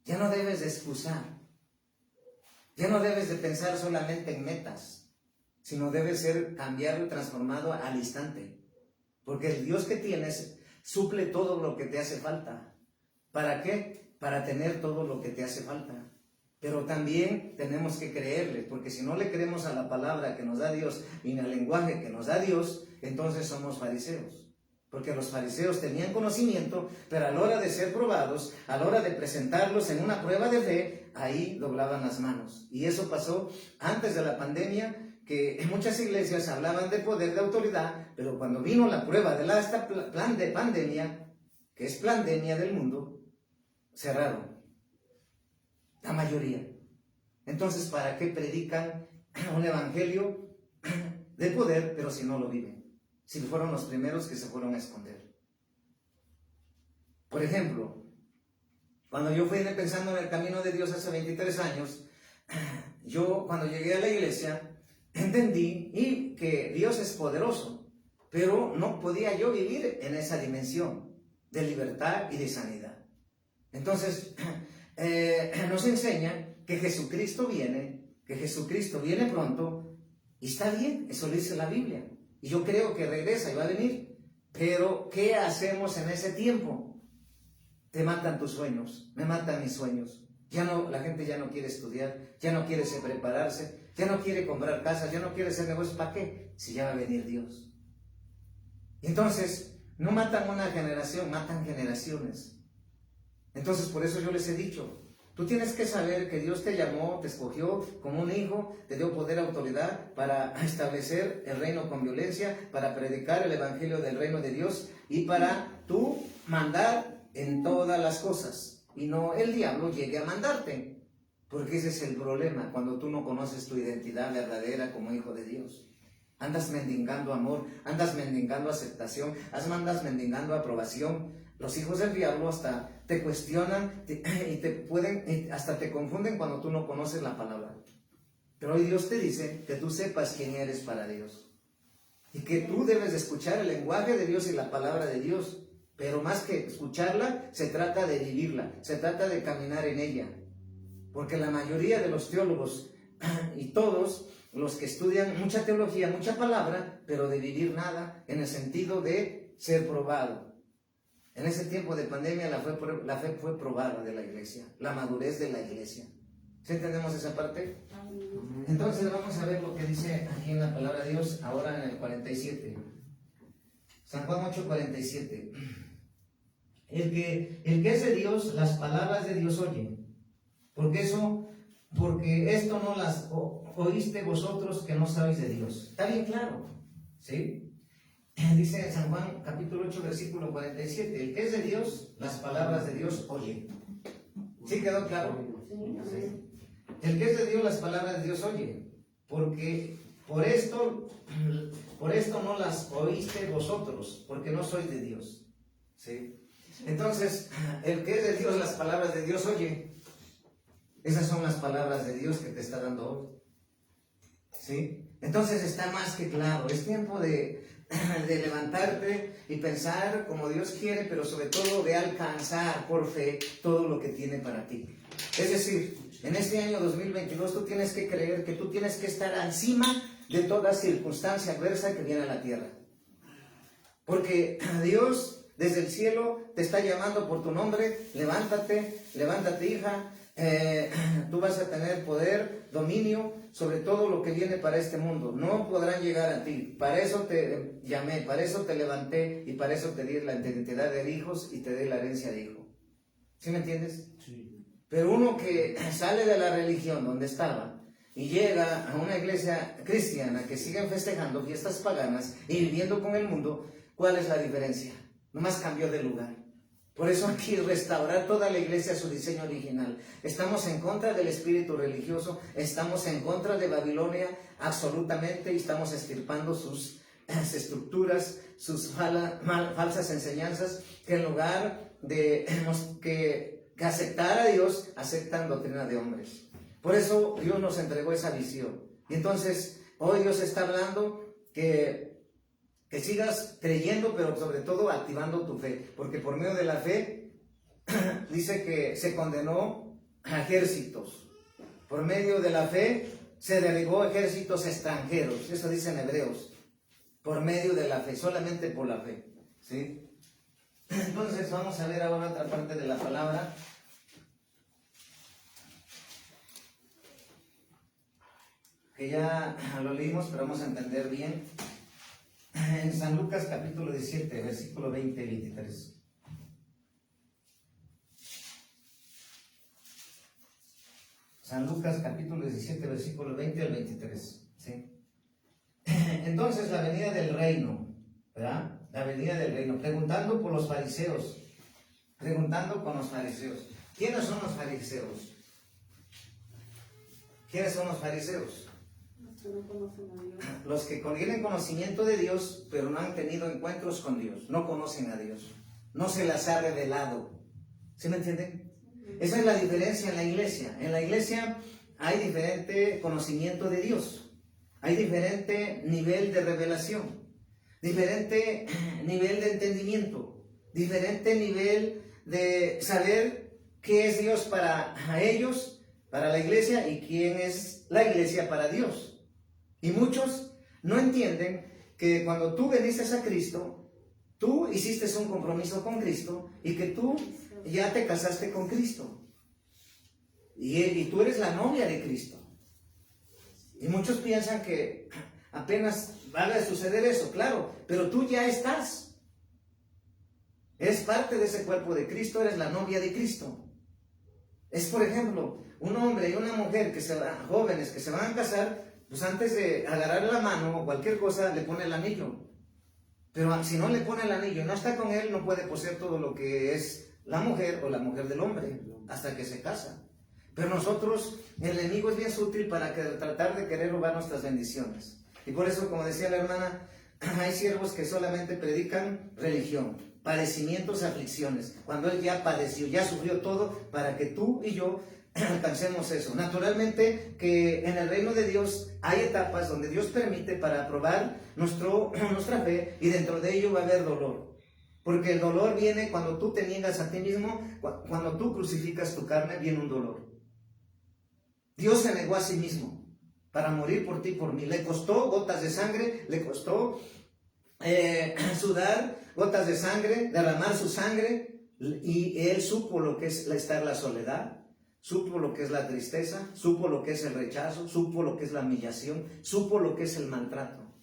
Ya no debes de excusar. Ya no debes de pensar solamente en metas, sino debe ser cambiado y transformado al instante. Porque el Dios que tienes suple todo lo que te hace falta. ¿Para qué? Para tener todo lo que te hace falta. Pero también tenemos que creerle, porque si no le creemos a la palabra que nos da Dios y al lenguaje que nos da Dios, entonces somos fariseos. Porque los fariseos tenían conocimiento, pero a la hora de ser probados, a la hora de presentarlos en una prueba de fe, ahí doblaban las manos. Y eso pasó antes de la pandemia, que en muchas iglesias hablaban de poder, de autoridad, pero cuando vino la prueba de esta pandemia, que es pandemia del mundo, cerraron. La mayoría. Entonces, ¿para qué predican un evangelio de poder, pero si no lo viven? Si fueron los primeros que se fueron a esconder. Por ejemplo, Cuando yo fui pensando en el camino de Dios hace 23 años, yo cuando llegué a la iglesia entendí que Dios es poderoso, pero no podía yo vivir en esa dimensión de libertad y de sanidad. Entonces, nos enseña que Jesucristo viene pronto, y está bien, eso lo dice la Biblia. Y yo creo que regresa y va a venir. Pero, ¿qué hacemos en ese tiempo? Te matan tus sueños, me matan mis sueños. La gente ya no quiere estudiar, ya no quiere prepararse, ya no quiere comprar casas, ya no quiere hacer negocios. ¿Para qué? Si ya va a venir Dios. Entonces, no matan una generación, matan generaciones. Entonces, por eso yo les he dicho, tú tienes que saber que Dios te llamó, te escogió como un hijo, te dio poder, autoridad para establecer el reino con violencia, para predicar el evangelio del reino de Dios y para tú mandar en todas las cosas. Y no el diablo llegue a mandarte, porque ese es el problema cuando tú no conoces tu identidad verdadera como hijo de Dios. Andas mendigando amor, andas mendigando aceptación, andas mendigando aprobación. Los hijos del diablo hasta te cuestionan y hasta te confunden cuando tú no conoces la palabra. Pero hoy Dios te dice que tú sepas quién eres para Dios y que tú debes de escuchar el lenguaje de Dios y la palabra de Dios. Pero más que escucharla, se trata de vivirla, se trata de caminar en ella. Porque la mayoría de los teólogos y todos los que estudian mucha teología, mucha palabra, pero de vivir nada, en el sentido de ser probado. En ese tiempo de pandemia la fe fue probada de la iglesia, la madurez de la iglesia. ¿Sí entendemos esa parte? Entonces vamos a ver lo que dice aquí en la palabra de Dios, ahora en el 47. San Juan 8:47. El que es de Dios, las palabras de Dios oye. Porque esto no las oíste vosotros que no sabéis de Dios. Está bien claro, ¿sí? Dice San Juan capítulo 8 versículo 47, el que es de Dios, las palabras de Dios oye. ¿Sí quedó claro? Sí. El que es de Dios, las palabras de Dios oye. Porque por esto no las oíste vosotros, porque no sois de Dios. ¿Sí? Entonces, el que es de Dios, las palabras de Dios oye. Esas son las palabras de Dios que te está dando hoy. ¿Sí? Entonces está más que claro, es tiempo de levantarte y pensar como Dios quiere, pero sobre todo de alcanzar por fe todo lo que tiene para ti. Es decir, en este año 2022 tú tienes que creer que tú tienes que estar encima de toda circunstancia adversa que viene a la tierra. Porque Dios desde el cielo te está llamando por tu nombre. Levántate, hija. Tú vas a tener poder, dominio sobre todo lo que viene para este mundo. No podrán llegar a ti. Para eso te llamé, para eso te levanté y para eso te di la identidad de hijos y te di la herencia de hijo. ¿Sí me entiendes? Sí. Pero uno que sale de la religión donde estaba y llega a una iglesia cristiana que siguen festejando fiestas paganas y viviendo con el mundo, ¿cuál es la diferencia? Nomás cambió de lugar. Por eso aquí restaurar toda la iglesia a su diseño original. Estamos en contra del espíritu religioso, estamos en contra de Babilonia absolutamente y estamos extirpando sus estructuras, sus falsas enseñanzas, que en lugar de que aceptar a Dios, aceptan doctrina de hombres. Por eso Dios nos entregó esa visión. Y entonces hoy Dios está hablando que sigas creyendo, pero sobre todo activando tu fe, porque por medio de la fe dice que se condenó a ejércitos. Por medio de la fe se derribó ejércitos extranjeros, eso dice en Hebreos. Por medio de la fe, solamente por la fe, ¿sí? Entonces vamos a ver ahora otra parte de la palabra. Que ya lo leímos, pero vamos a entender bien. En San Lucas capítulo 17, versículo 20 y 23. San Lucas capítulo 17, versículo 20 al 23. ¿Sí? Entonces la venida del reino, ¿verdad? La venida del reino, preguntando con los fariseos. ¿Quiénes son los fariseos? ¿Quiénes son los fariseos? No conocen a Dios. Los que tienen conocimiento de Dios, pero no han tenido encuentros con Dios, no conocen a Dios, no se las ha revelado. ¿Sí me entienden? Esa es la diferencia en la iglesia. En la iglesia hay diferente conocimiento de Dios, hay diferente nivel de revelación, diferente nivel de entendimiento, diferente nivel de saber qué es Dios para ellos, para la iglesia, y quién es la iglesia para Dios. Y muchos no entienden que cuando tú viniste a Cristo, tú hiciste un compromiso con Cristo y que tú ya te casaste con Cristo. Y tú eres la novia de Cristo. Y muchos piensan que apenas va a suceder eso, claro, pero tú ya estás. Eres parte de ese cuerpo de Cristo, eres la novia de Cristo. Es, por ejemplo, un hombre y una mujer jóvenes que se van a casar, pues antes de agarrar la mano o cualquier cosa le pone el anillo. Pero si no le pone el anillo y no está con él, no puede poseer todo lo que es la mujer o la mujer del hombre hasta que se casa. Pero nosotros, el enemigo es bien sutil para tratar de querer robar nuestras bendiciones. Y por eso, como decía la hermana, hay siervos que solamente predican religión, padecimientos, aflicciones, cuando él ya padeció, ya sufrió todo para que tú y yo alcancemos eso. Naturalmente que en el reino de Dios hay etapas donde Dios permite para probar nuestra fe, y dentro de ello va a haber dolor. Porque el dolor viene cuando tú te niegas a ti mismo, cuando tú crucificas tu carne, viene un dolor. Dios se negó a sí mismo para morir por ti y por mí. Le costó gotas de sangre, le costó sudar gotas de sangre, derramar su sangre, y él supo lo que es estar en la soledad, supo lo que es la tristeza, supo lo que es el rechazo, supo lo que es la humillación, supo lo que es el maltrato.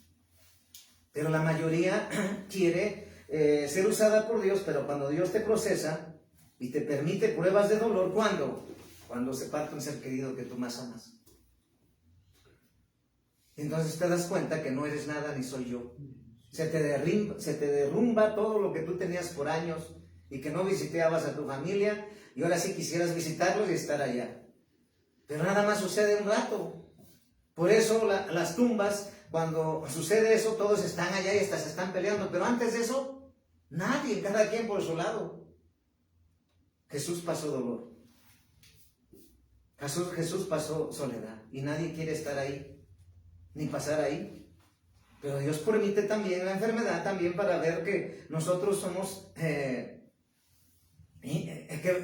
Pero la mayoría quiere ser usada por Dios, pero cuando Dios te procesa y te permite pruebas de dolor, ¿cuándo? Cuando se parte un ser querido que tú más amas. Entonces te das cuenta que no eres nada ni soy yo. Se te derrumba todo lo que tú tenías por años y que no visitabas a tu familia, y ahora sí quisieras visitarlos y estar allá. Pero nada más sucede un rato. Por eso las tumbas, cuando sucede eso, todos están allá y hasta se están peleando. Pero antes de eso, nadie, cada quien por su lado. Jesús pasó dolor. Jesús pasó soledad, y nadie quiere estar ahí, ni pasar ahí. Pero Dios permite también la enfermedad, también para ver que nosotros somos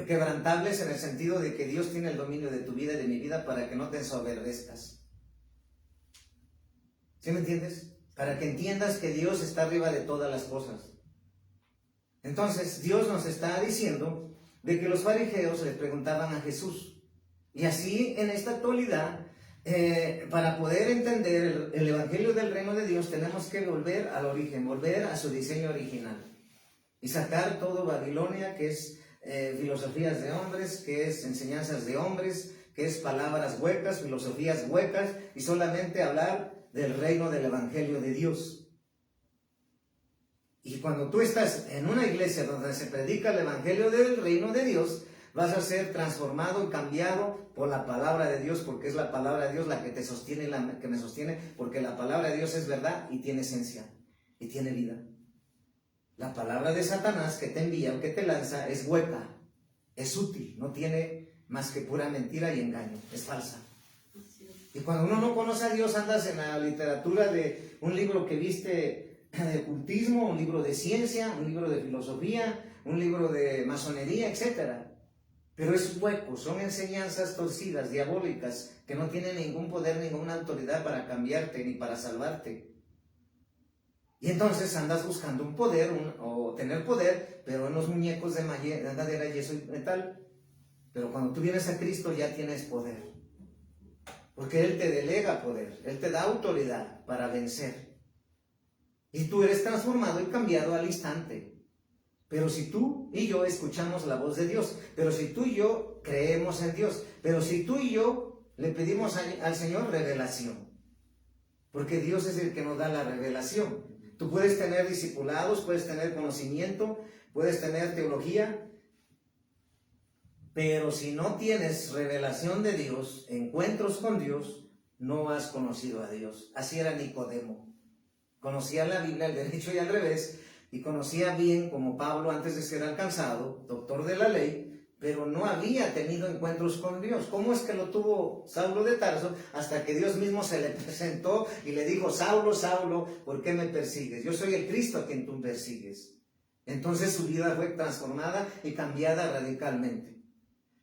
quebrantables, en el sentido de que Dios tiene el dominio de tu vida y de mi vida, para que no te ensoberbezcas. ¿Sí me entiendes? Para que entiendas que Dios está arriba de todas las cosas. Entonces Dios nos está diciendo de que los fariseos le preguntaban a Jesús. Y así en esta actualidad, para poder entender el evangelio del reino de Dios, tenemos que volver al origen, volver a su diseño original. Y sacar todo Babilonia, que es filosofías de hombres, que es enseñanzas de hombres, que es palabras huecas, filosofías huecas, y solamente hablar del reino del evangelio de Dios. Y cuando tú estás en una iglesia donde se predica el evangelio del reino de Dios, vas a ser transformado y cambiado por la palabra de Dios, porque es la palabra de Dios la que te sostiene, la que me sostiene, porque la palabra de Dios es verdad y tiene esencia y tiene vida. La palabra de Satanás que te envía o que te lanza es hueca, es útil, no tiene más que pura mentira y engaño, es falsa. Y cuando uno no conoce a Dios, andas en la literatura de un libro que viste de ocultismo, un libro de ciencia, un libro de filosofía, un libro de masonería, etcétera. Pero es hueco, son enseñanzas torcidas, diabólicas, que no tienen ningún poder, ninguna autoridad para cambiarte ni para salvarte. Y entonces andas buscando un poder o tener poder, pero en los muñecos de madera, yeso y metal. Pero cuando tú vienes a Cristo ya tienes poder. Porque Él te delega poder, Él te da autoridad para vencer. Y tú eres transformado y cambiado al instante. Pero si tú y yo escuchamos la voz de Dios, pero si tú y yo creemos en Dios, pero si tú y yo le pedimos al Señor revelación, porque Dios es el que nos da la revelación. Tú puedes tener discipulados, puedes tener conocimiento, puedes tener teología, pero si no tienes revelación de Dios, encuentros con Dios, no has conocido a Dios. Así era Nicodemo. Conocía la Biblia al derecho y al revés, y conocía bien como Pablo antes de ser alcanzado, doctor de la ley, pero no había tenido encuentros con Dios. ¿Cómo es que lo tuvo Saulo de Tarso? Hasta que Dios mismo se le presentó y le dijo: Saulo, Saulo, ¿por qué me persigues? Yo soy el Cristo a quien tú persigues. Entonces su vida fue transformada y cambiada radicalmente.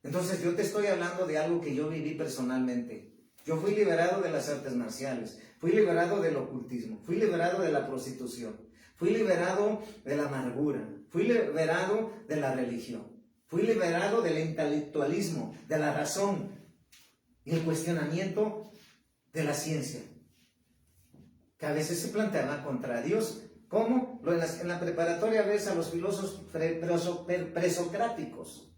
Entonces yo te estoy hablando de algo que yo viví personalmente. Yo fui liberado de las artes marciales, fui liberado del ocultismo, fui liberado de la prostitución, fui liberado de la amargura, fui liberado de la religión. Fui liberado del intelectualismo, de la razón y el cuestionamiento de la ciencia, que a veces se planteaba contra Dios. ¿Cómo? En la preparatoria ves a los filósofos presocráticos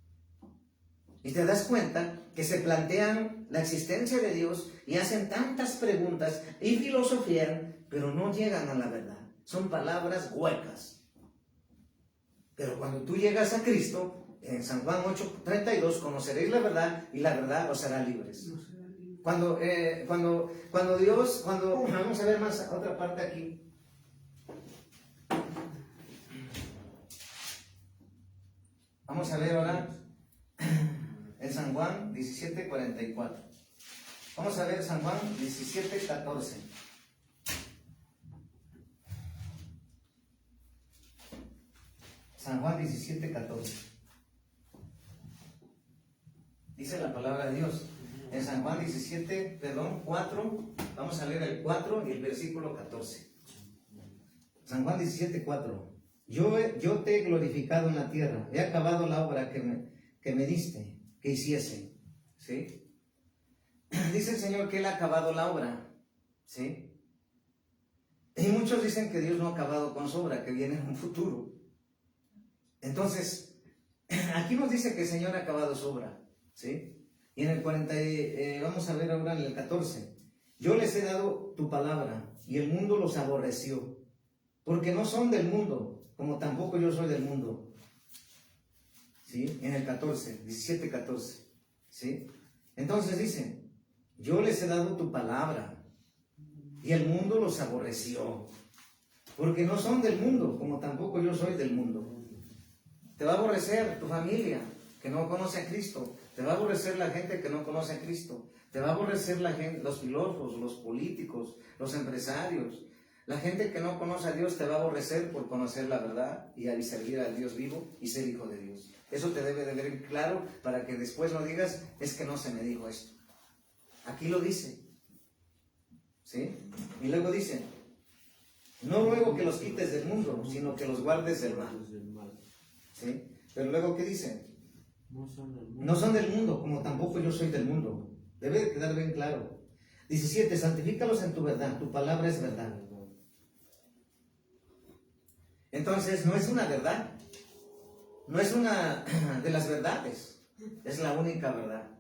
y te das cuenta que se plantean la existencia de Dios y hacen tantas preguntas y filosofían, pero no llegan a la verdad. Son palabras huecas. Pero cuando tú llegas a Cristo, en San Juan 8:32, conoceréis la verdad y la verdad os hará libres. Cuando Dios, vamos a ver más otra parte aquí. Vamos a ver ahora en San Juan 17:44. Vamos a ver San Juan 17:14. San Juan 17:14. Dice la palabra de Dios. En San Juan 4, vamos a leer el 4 y el versículo 14. San Juan 17:4. Yo te he glorificado en la tierra, he acabado la obra que me diste, que hiciese. ¿Sí? Dice el Señor que Él ha acabado la obra. ¿Sí? Y muchos dicen que Dios no ha acabado con su obra, que viene en un futuro. Entonces, aquí nos dice que el Señor ha acabado su obra. ¿Sí? Y en el 40, vamos a ver ahora en el 14. Yo les he dado tu palabra y el mundo los aborreció, porque no son del mundo, como tampoco yo soy del mundo. ¿Sí? En el 17:14. ¿Sí? Entonces dice: yo les he dado tu palabra y el mundo los aborreció, porque no son del mundo, como tampoco yo soy del mundo. Te va a aborrecer tu familia que no conoce a Cristo. Te va a aborrecer la gente que no conoce a Cristo. Te va a aborrecer la gente, los filósofos, los políticos, los empresarios. La gente que no conoce a Dios te va a aborrecer por conocer la verdad y servir al Dios vivo y ser hijo de Dios. Eso te debe de ver claro para que después no digas: es que no se me dijo esto. Aquí lo dice. ¿Sí? Y luego dice: no ruego que los quites del mundo, sino que los guardes del mal. ¿Sí? Pero luego, ¿qué dice? No son del mundo, como tampoco yo soy del mundo. Debe de quedar bien claro. 17. Santifícalos en tu verdad, tu palabra es verdad. Entonces, no es una verdad, no es una de las verdades, es la única verdad,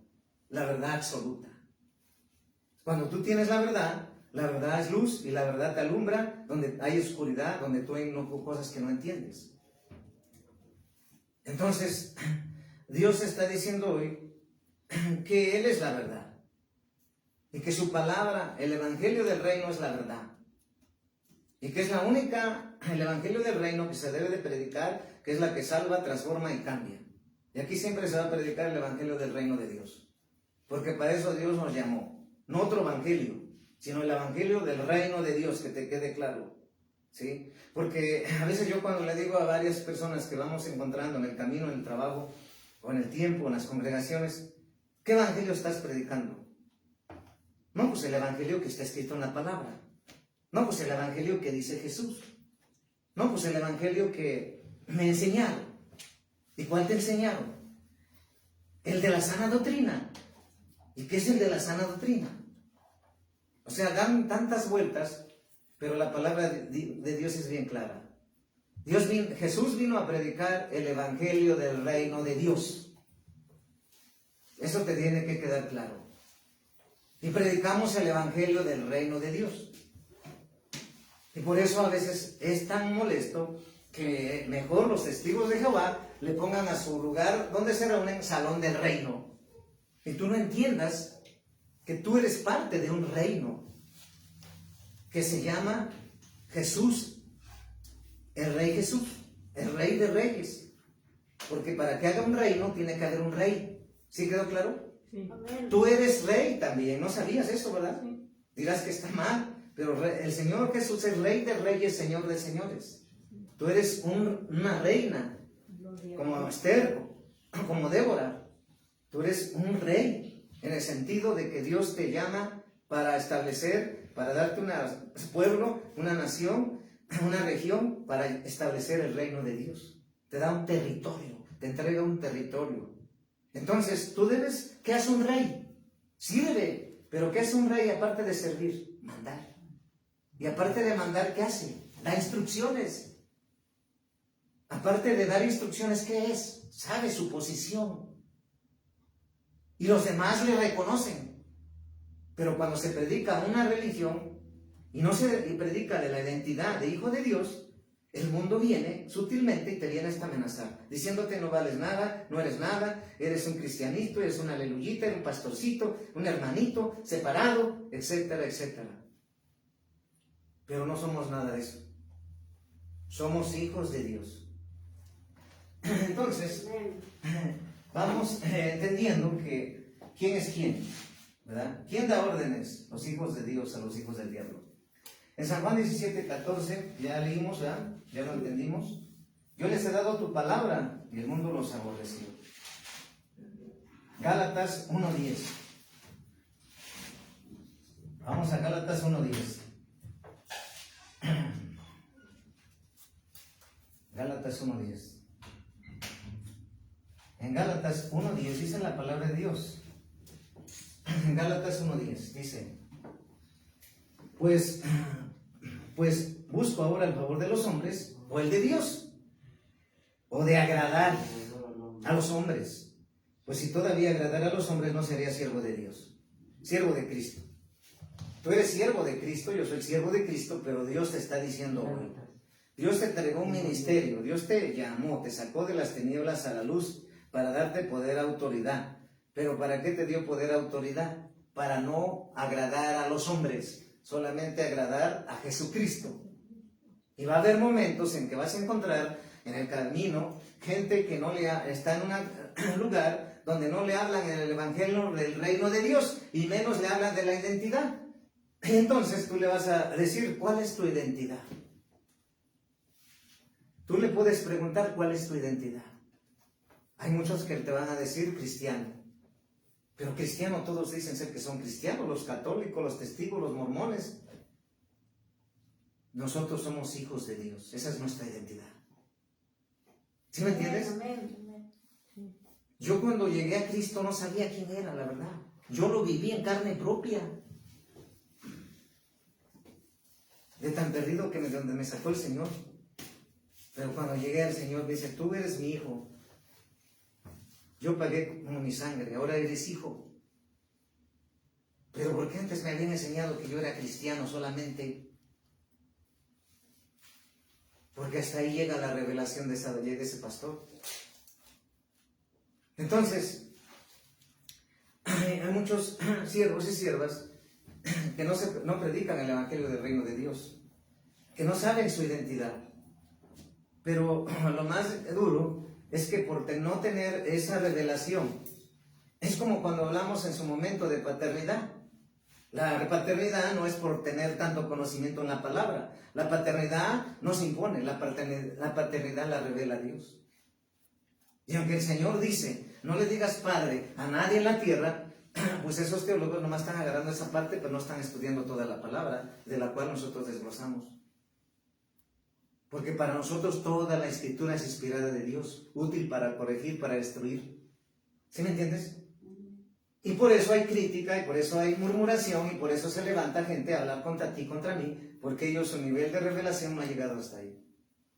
la verdad absoluta. Cuando tú tienes la verdad es luz y la verdad te alumbra donde hay oscuridad, donde tú hay cosas que no entiendes. Entonces, Dios está diciendo hoy que Él es la verdad y que su palabra, el evangelio del reino, es la verdad y que es la única, el evangelio del reino que se debe de predicar, que es la que salva, transforma y cambia. Y aquí siempre se va a predicar el evangelio del reino de Dios, porque para eso Dios nos llamó, no otro evangelio, sino el evangelio del reino de Dios, que te quede claro. ¿Sí? Porque a veces yo, cuando le digo a varias personas que vamos encontrando en el camino, en el trabajo, o en el tiempo, en las congregaciones: ¿qué evangelio estás predicando? No, pues el evangelio que está escrito en la palabra. No, pues el evangelio que dice Jesús. No, pues el evangelio que me enseñaron. ¿Y cuál te enseñaron? El de la sana doctrina. ¿Y qué es el de la sana doctrina? O sea, dan tantas vueltas, pero la palabra de Dios es bien clara. Jesús vino a predicar el evangelio del reino de Dios. Eso te tiene que quedar claro. Y predicamos el evangelio del reino de Dios. Y por eso a veces es tan molesto que mejor los testigos de Jehová le pongan a su lugar donde se reúnen salón del reino. Y tú no entiendas que tú eres parte de un reino que se llama Jesús, el Rey Jesús, el Rey de Reyes. Porque para que haga un reino tiene que haber un rey. ¿Sí quedó claro? Sí. Amén. Tú eres rey también, ¿no sabías eso, verdad? Sí. Dirás que está mal, pero el Señor Jesús es rey de reyes, Señor de señores. Tú eres una reina, Gloria a como Dios. Esther, como Débora. Tú eres un rey, en el sentido de que Dios te llama para establecer, para darte un pueblo, una nación, una región, para establecer el reino de Dios. Te da un territorio, te entrega un territorio. Entonces, tú debes, ¿qué hace un rey? Sirve, pero ¿qué hace un rey aparte de servir? Mandar. Y aparte de mandar, ¿qué hace? Da instrucciones. Aparte de dar instrucciones, ¿qué es? Sabe su posición. Y los demás le reconocen. Pero cuando se predica una religión y no se predica de la identidad de hijo de Dios, el mundo viene sutilmente y te viene hasta amenazar, diciéndote no vales nada, no eres nada, eres un cristianito, eres una aleluyita, eres un pastorcito, un hermanito, separado, etcétera, etcétera. Pero no somos nada de eso. Somos hijos de Dios. Entonces, Amén. vamos entendiendo que quién es quién, ¿verdad? ¿Quién da órdenes? Los hijos de Dios a los hijos del diablo. En San Juan 17:14, ya leímos, ¿verdad? Ya lo entendimos. Yo les he dado tu palabra y el mundo los aborreció. Gálatas 1:10. Vamos a Gálatas 1:10. Gálatas 1:10. En Gálatas 1:10 dice la palabra de Dios. En Gálatas 1:10 dice: Pues busco ahora el favor de los hombres o el de Dios, o de agradar a los hombres. Pues si todavía agradara a los hombres, no sería siervo de Dios, siervo de Cristo. Tú eres siervo de Cristo, yo soy siervo de Cristo, pero Dios te está diciendo hoy. Dios te entregó un ministerio, Dios te llamó, te sacó de las tinieblas a la luz para darte poder, autoridad. ¿Pero para qué te dio poder, autoridad? Para no agradar a los hombres, solamente agradar a Jesucristo. Y va a haber momentos en que vas a encontrar en el camino gente que no le está en un lugar donde no le hablan en el evangelio del reino de Dios y menos le hablan de la identidad. Y entonces tú le vas a decir, ¿cuál es tu identidad? Tú le puedes preguntar, ¿cuál es tu identidad? Hay muchos que te van a decir cristiano. Pero cristiano, todos dicen ser que son cristianos, los católicos, los testigos, los mormones. Nosotros somos hijos de Dios, esa es nuestra identidad. ¿Sí me entiendes? Amén. Yo cuando llegué a Cristo no sabía quién era, la verdad. Yo lo viví en carne propia. De tan perdido que de donde me sacó el Señor. Pero cuando llegué al Señor me dice, tú eres mi hijo. Yo pagué con mi sangre, ahora eres hijo. Pero ¿por qué antes me habían enseñado que yo era cristiano solamente? Porque hasta ahí llega la revelación de ese pastor. Entonces, hay muchos siervos y siervas que no predican el evangelio del reino de Dios, que no saben su identidad. Pero lo más duro es que por no tener esa revelación, es como cuando hablamos en su momento de paternidad. La paternidad no es por tener tanto conocimiento en la palabra. La paternidad no se impone, la paternidad la revela Dios. Y aunque el Señor dice, no le digas padre a nadie en la tierra, pues esos teólogos nomás están agarrando esa parte, pero no están estudiando toda la palabra, de la cual nosotros desglosamos. Porque para nosotros toda la escritura es inspirada de Dios, útil para corregir, para destruir. ¿Sí me entiendes? Y por eso hay crítica, y por eso hay murmuración, y por eso se levanta gente a hablar contra ti, contra mí, porque ellos, su nivel de revelación no ha llegado hasta ahí.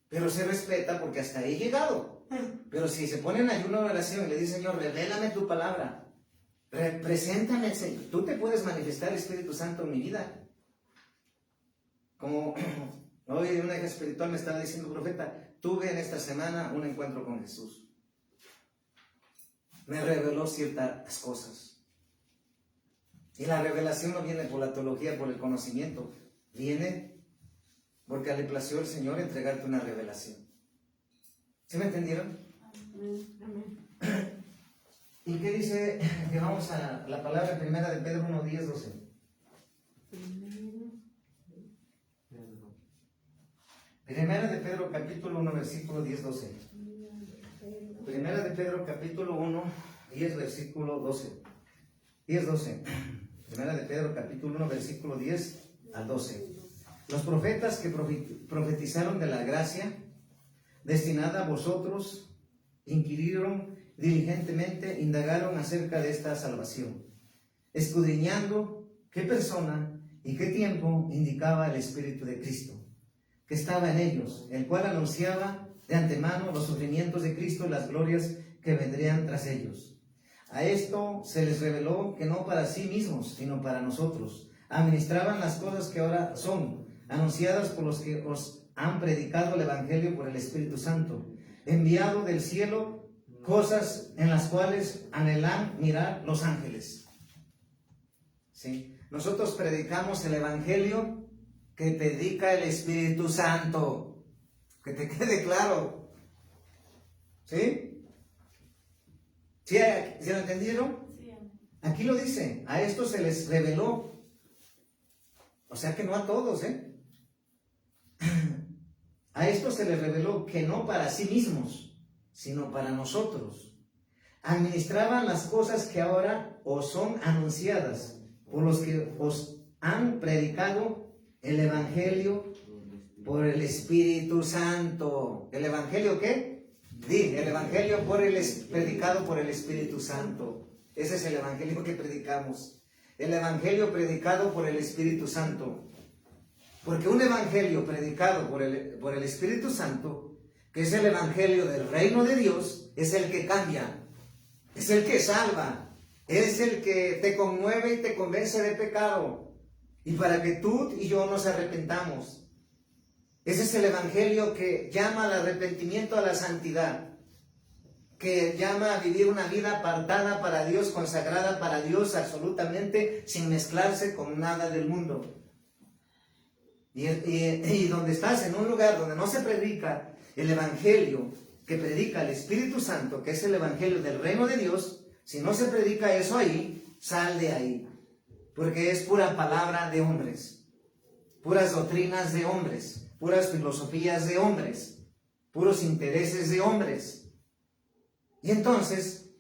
Pero se respeta porque hasta ahí he llegado. Pero si se pone en ayuno de oración y le dice, Señor, revélame tu palabra, preséntame, Señor, tú te puedes manifestar el Espíritu Santo en mi vida. Como hoy en una hija espiritual me estaba diciendo, profeta, tuve en esta semana un encuentro con Jesús. Me reveló ciertas cosas. Y la revelación no viene por la teología, por el conocimiento. Viene porque le plació al Señor entregarte una revelación. ¿Sí me entendieron? Amén. ¿Y qué dice? Que vamos a la palabra primera de Pedro 1, 10, 12. Primera de Pedro capítulo 1, versículo 10, 12. Primera de Pedro capítulo 1, 10, versículo 12. 10, 12. Primera de Pedro capítulo 1, versículo 10 al 12. Los profetas que profetizaron de la gracia destinada a vosotros inquirieron diligentemente, indagaron acerca de esta salvación, escudriñando qué persona y qué tiempo indicaba el Espíritu de Cristo, que estaba en ellos, el cual anunciaba de antemano los sufrimientos de Cristo y las glorias que vendrían tras ellos. A esto se les reveló que no para sí mismos, sino para nosotros, administraban las cosas que ahora son anunciadas por los que os han predicado el Evangelio por el Espíritu Santo, enviado del cielo, cosas en las cuales anhelan mirar los ángeles. ¿Sí? Nosotros predicamos el Evangelio que predica el Espíritu Santo. Que te quede claro. ¿Sí? ¿Sí lo entendieron? Sí, amén. Aquí lo dice, a esto se les reveló. O sea que no a todos, A esto se les reveló que no para sí mismos, sino para nosotros. Administraban las cosas que ahora os son anunciadas por los que os han predicado el Evangelio por el Espíritu Santo. ¿El Evangelio qué? El Evangelio predicado por el Espíritu Santo. Ese es el Evangelio que predicamos. El Evangelio predicado por el Espíritu Santo. Porque un Evangelio predicado por el Espíritu Santo, que es el Evangelio del reino de Dios, es el que cambia, es el que salva, es el que te conmueve y te convence de pecado, y para que tú y yo nos arrepentamos. Ese es el Evangelio que llama al arrepentimiento, a la santidad, que llama a vivir una vida apartada para Dios, consagrada para Dios absolutamente, sin mezclarse con nada del mundo. Y donde estás en un lugar donde no se predica el Evangelio que predica el Espíritu Santo, que es el Evangelio del reino de Dios, si no se predica eso ahí, sal de ahí, porque es pura palabra de hombres, puras doctrinas de hombres, puras filosofías de hombres, puros intereses de hombres. Y entonces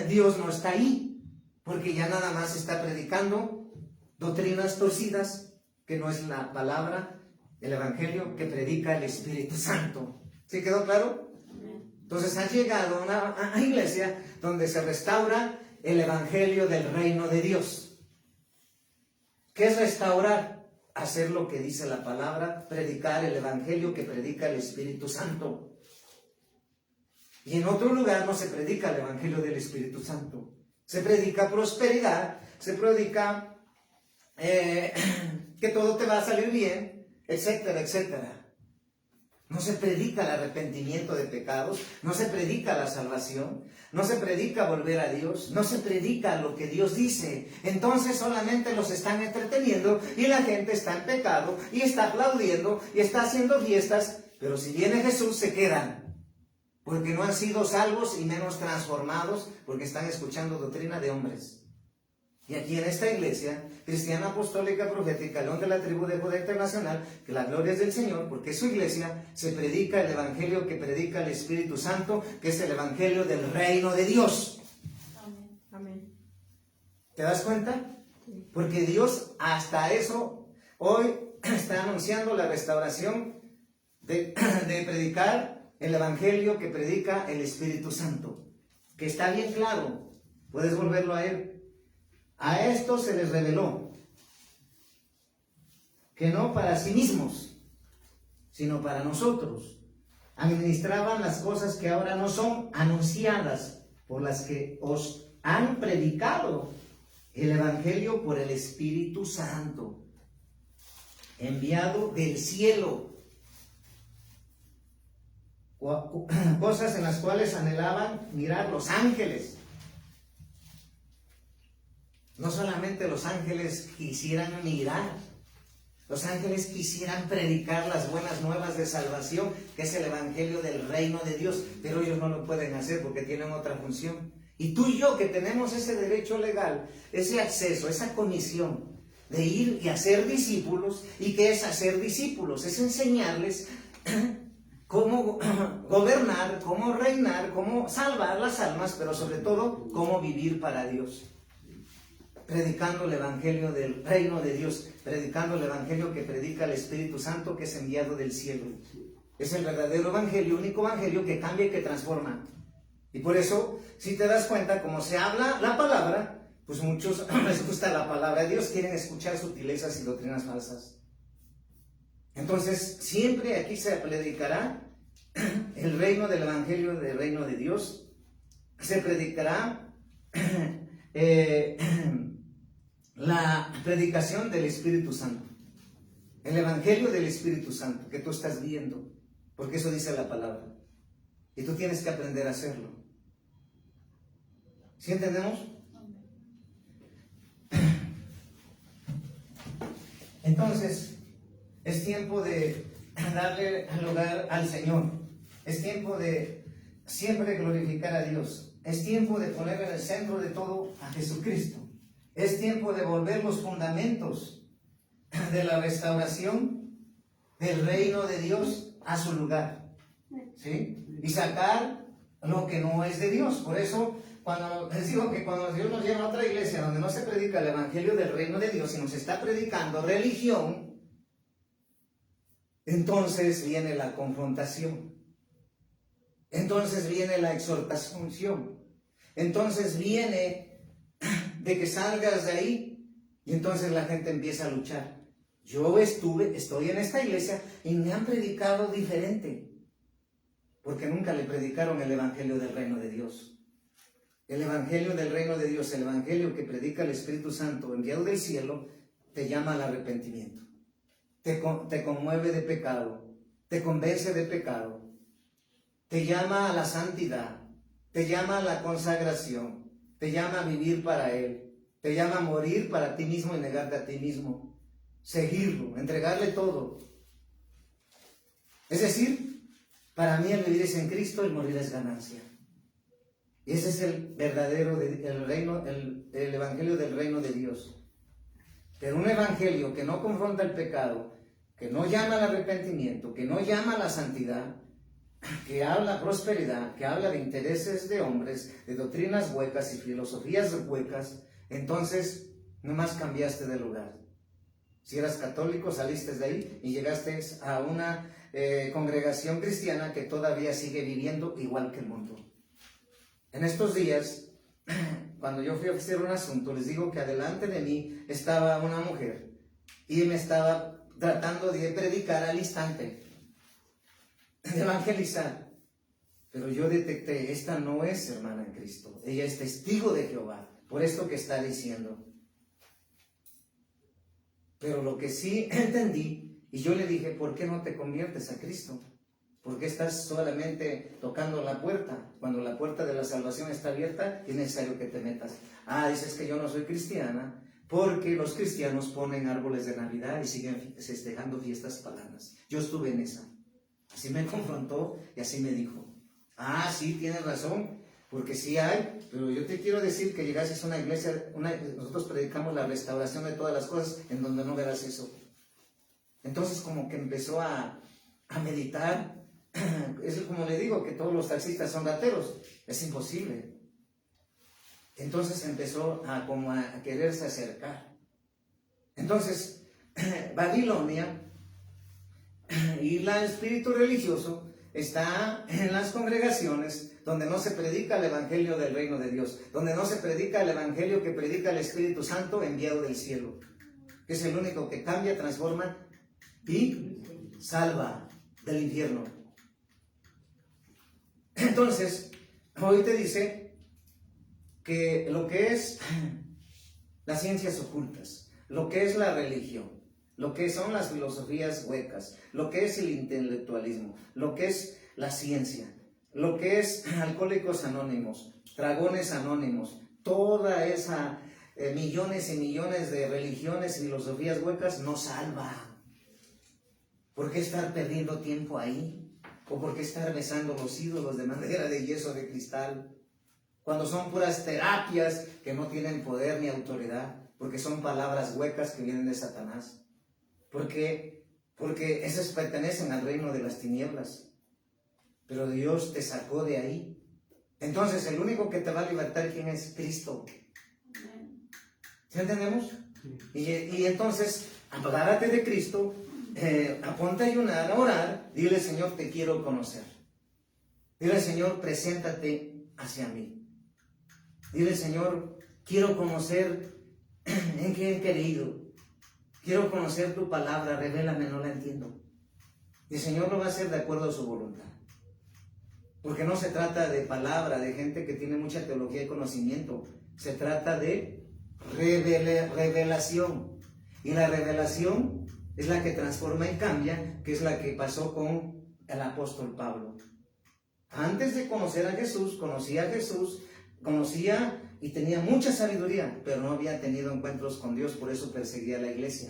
Dios no está ahí, porque ya nada más está predicando doctrinas torcidas, que no es la palabra, el Evangelio que predica el Espíritu Santo. ¿Sí quedó claro? Entonces han llegado a una iglesia donde se restaura el Evangelio del reino de Dios. ¿Qué es restaurar? Hacer lo que dice la palabra, predicar el Evangelio que predica el Espíritu Santo. Y en otro lugar no se predica el Evangelio del Espíritu Santo. Se predica prosperidad, se predica que todo te va a salir bien, etcétera, etcétera. No se predica el arrepentimiento de pecados, no se predica la salvación, no se predica volver a Dios, no se predica lo que Dios dice. Entonces solamente los están entreteniendo y la gente está en pecado y está aplaudiendo y está haciendo fiestas, pero si viene Jesús se quedan, porque no han sido salvos y menos transformados, porque están escuchando doctrina de hombres. Y aquí en esta iglesia cristiana apostólica profética, León de la tribu de Judá Internacional, que la gloria es del Señor, porque su iglesia se predica el Evangelio que predica el Espíritu Santo, que es el Evangelio del reino de Dios. Amén. Amén. ¿Te das cuenta? Porque Dios hasta eso hoy está anunciando la restauración de predicar el Evangelio que predica el Espíritu Santo, que está bien claro, puedes volverlo a él. A esto se les reveló que no para sí mismos, sino para nosotros, administraban las cosas que ahora no son anunciadas por las que os han predicado el Evangelio por el Espíritu Santo, enviado del cielo. Cosas en las cuales anhelaban mirar los ángeles. No solamente los ángeles quisieran mirar, Los ángeles quisieran predicar las buenas nuevas de salvación, que es el evangelio del reino de Dios, pero ellos no lo pueden hacer porque tienen otra función. Y tú y yo, que tenemos ese derecho legal, ese acceso, esa comisión de ir y hacer discípulos. ¿Y qué es hacer discípulos? Es enseñarles cómo gobernar, cómo reinar, cómo salvar las almas, pero sobre todo, cómo vivir para Dios. Predicando el evangelio del reino de Dios, predicando el evangelio que predica el Espíritu Santo, que es enviado del cielo. Es el verdadero evangelio, único evangelio que cambia y que transforma. Y por eso, si te das cuenta, como se habla la palabra, pues muchos les gusta la palabra de Dios, quieren escuchar sutilezas y doctrinas falsas. Entonces, siempre aquí se predicará el reino del evangelio del reino de Dios, se predicará la predicación del Espíritu Santo, el evangelio del Espíritu Santo que tú estás viendo, porque eso dice la palabra, y tú tienes que aprender a hacerlo. ¿Sí entendemos? Entonces, es tiempo de darle lugar al Señor. Es tiempo de siempre glorificar a Dios. Es tiempo de poner en el centro de todo a Jesucristo. Es tiempo de volver los fundamentos de la restauración del reino de Dios a su lugar. ¿Sí? Y sacar lo que no es de Dios. Por eso, cuando les digo que cuando Dios nos lleva a otra iglesia donde no se predica el evangelio del reino de Dios, sino se está predicando religión, entonces viene la confrontación. Entonces viene la exhortación. Entonces viene de que salgas de ahí y entonces la gente empieza a luchar. Yo estoy en esta iglesia y me han predicado diferente, porque nunca le predicaron el evangelio del reino de Dios. El evangelio del reino de Dios, el evangelio que predica el Espíritu Santo enviado del cielo, te llama al arrepentimiento, te conmueve de pecado, te convence de pecado, te llama a la santidad, te llama a la consagración, te llama a vivir para Él, te llama a morir para ti mismo y negarte a ti mismo, seguirlo, entregarle todo. Es decir, para mí el vivir es en Cristo, el morir es ganancia. Y ese es el verdadero el evangelio del reino de Dios. Pero un evangelio que no confronta el pecado, que no llama al arrepentimiento, que no llama a la santidad, que habla prosperidad, que habla de intereses de hombres, de doctrinas huecas y filosofías huecas, entonces nomás cambiaste de lugar. Si eras católico, saliste de ahí y llegaste a una congregación cristiana que todavía sigue viviendo igual que el mundo. En estos días, cuando yo fui a hacer un asunto, les digo que adelante de mí estaba una mujer y me estaba tratando de predicar al instante, de evangelizar. Pero yo detecté, esta no es hermana en Cristo, ella es testigo de Jehová, por esto que está diciendo. Pero lo que sí entendí, y yo le dije, ¿por qué no te conviertes a Cristo? ¿Por qué estás solamente tocando la puerta? Cuando la puerta de la salvación está abierta, es necesario que te metas. Dices que yo no soy cristiana, porque los cristianos ponen árboles de Navidad y siguen festejando fiestas paganas. Yo estuve en esa. Así me confrontó y así me dijo. Sí, tienes razón, porque sí hay, pero yo te quiero decir que llegases a una iglesia, nosotros predicamos la restauración de todas las cosas, en donde no verás eso. Entonces como que empezó a meditar. Es como le digo, que todos los taxistas son rateros. Es imposible. Entonces empezó a quererse acercar. Entonces, Babilonia y el espíritu religioso está en las congregaciones donde no se predica el evangelio del reino de Dios, donde no se predica el evangelio que predica el Espíritu Santo enviado del cielo, que es el único que cambia, transforma y salva del infierno. Entonces, hoy te dice que lo que es las ciencias ocultas, lo que es la religión, lo que son las filosofías huecas, lo que es el intelectualismo, lo que es la ciencia, lo que es alcohólicos anónimos, dragones anónimos, toda esa millones y millones de religiones y filosofías huecas no salva. ¿Por qué estar perdiendo tiempo ahí? ¿O por qué estar besando los ídolos de madera, de yeso, de cristal? Cuando son puras terapias que no tienen poder ni autoridad, porque son palabras huecas que vienen de Satanás. Porque esas pertenecen al reino de las tinieblas. Pero Dios te sacó de ahí. Entonces, el único que te va a libertar, ¿quién es? Cristo. ¿Sí entendemos? Y entonces, apárate de Cristo, aponte a ayunar, a orar, dile, Señor, te quiero conocer. Dile, Señor, preséntate hacia mí. Dile, Señor, quiero conocer en qué he querido. Quiero conocer tu palabra, revélame, no la entiendo. Y el Señor lo va a hacer de acuerdo a su voluntad. Porque no se trata de palabra, de gente que tiene mucha teología y conocimiento. Se trata de revelación. Y la revelación es la que transforma y cambia, que es la que pasó con el apóstol Pablo. Antes de conocer a Jesús, conocía y tenía mucha sabiduría, pero no había tenido encuentros con Dios, por eso perseguía a la iglesia.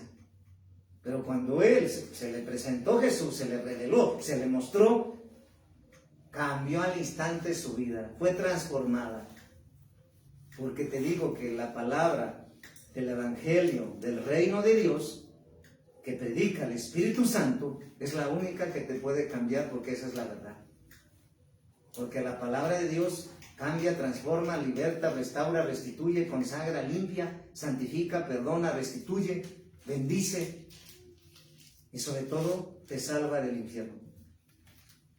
Pero cuando él se le presentó Jesús, se le reveló, se le mostró, cambió al instante su vida, fue transformada. Porque te digo que la palabra del Evangelio del reino de Dios que predica el Espíritu Santo es la única que te puede cambiar, porque esa es la verdad. Porque la palabra de Dios cambia, transforma, liberta, restaura, restituye, consagra, limpia, santifica, perdona, restituye, bendice y sobre todo te salva del infierno.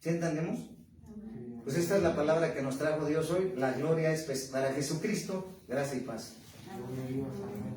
¿Sí entendemos? Pues esta es la palabra que nos trajo Dios hoy. La gloria es para Jesucristo, gracia y paz. Amén.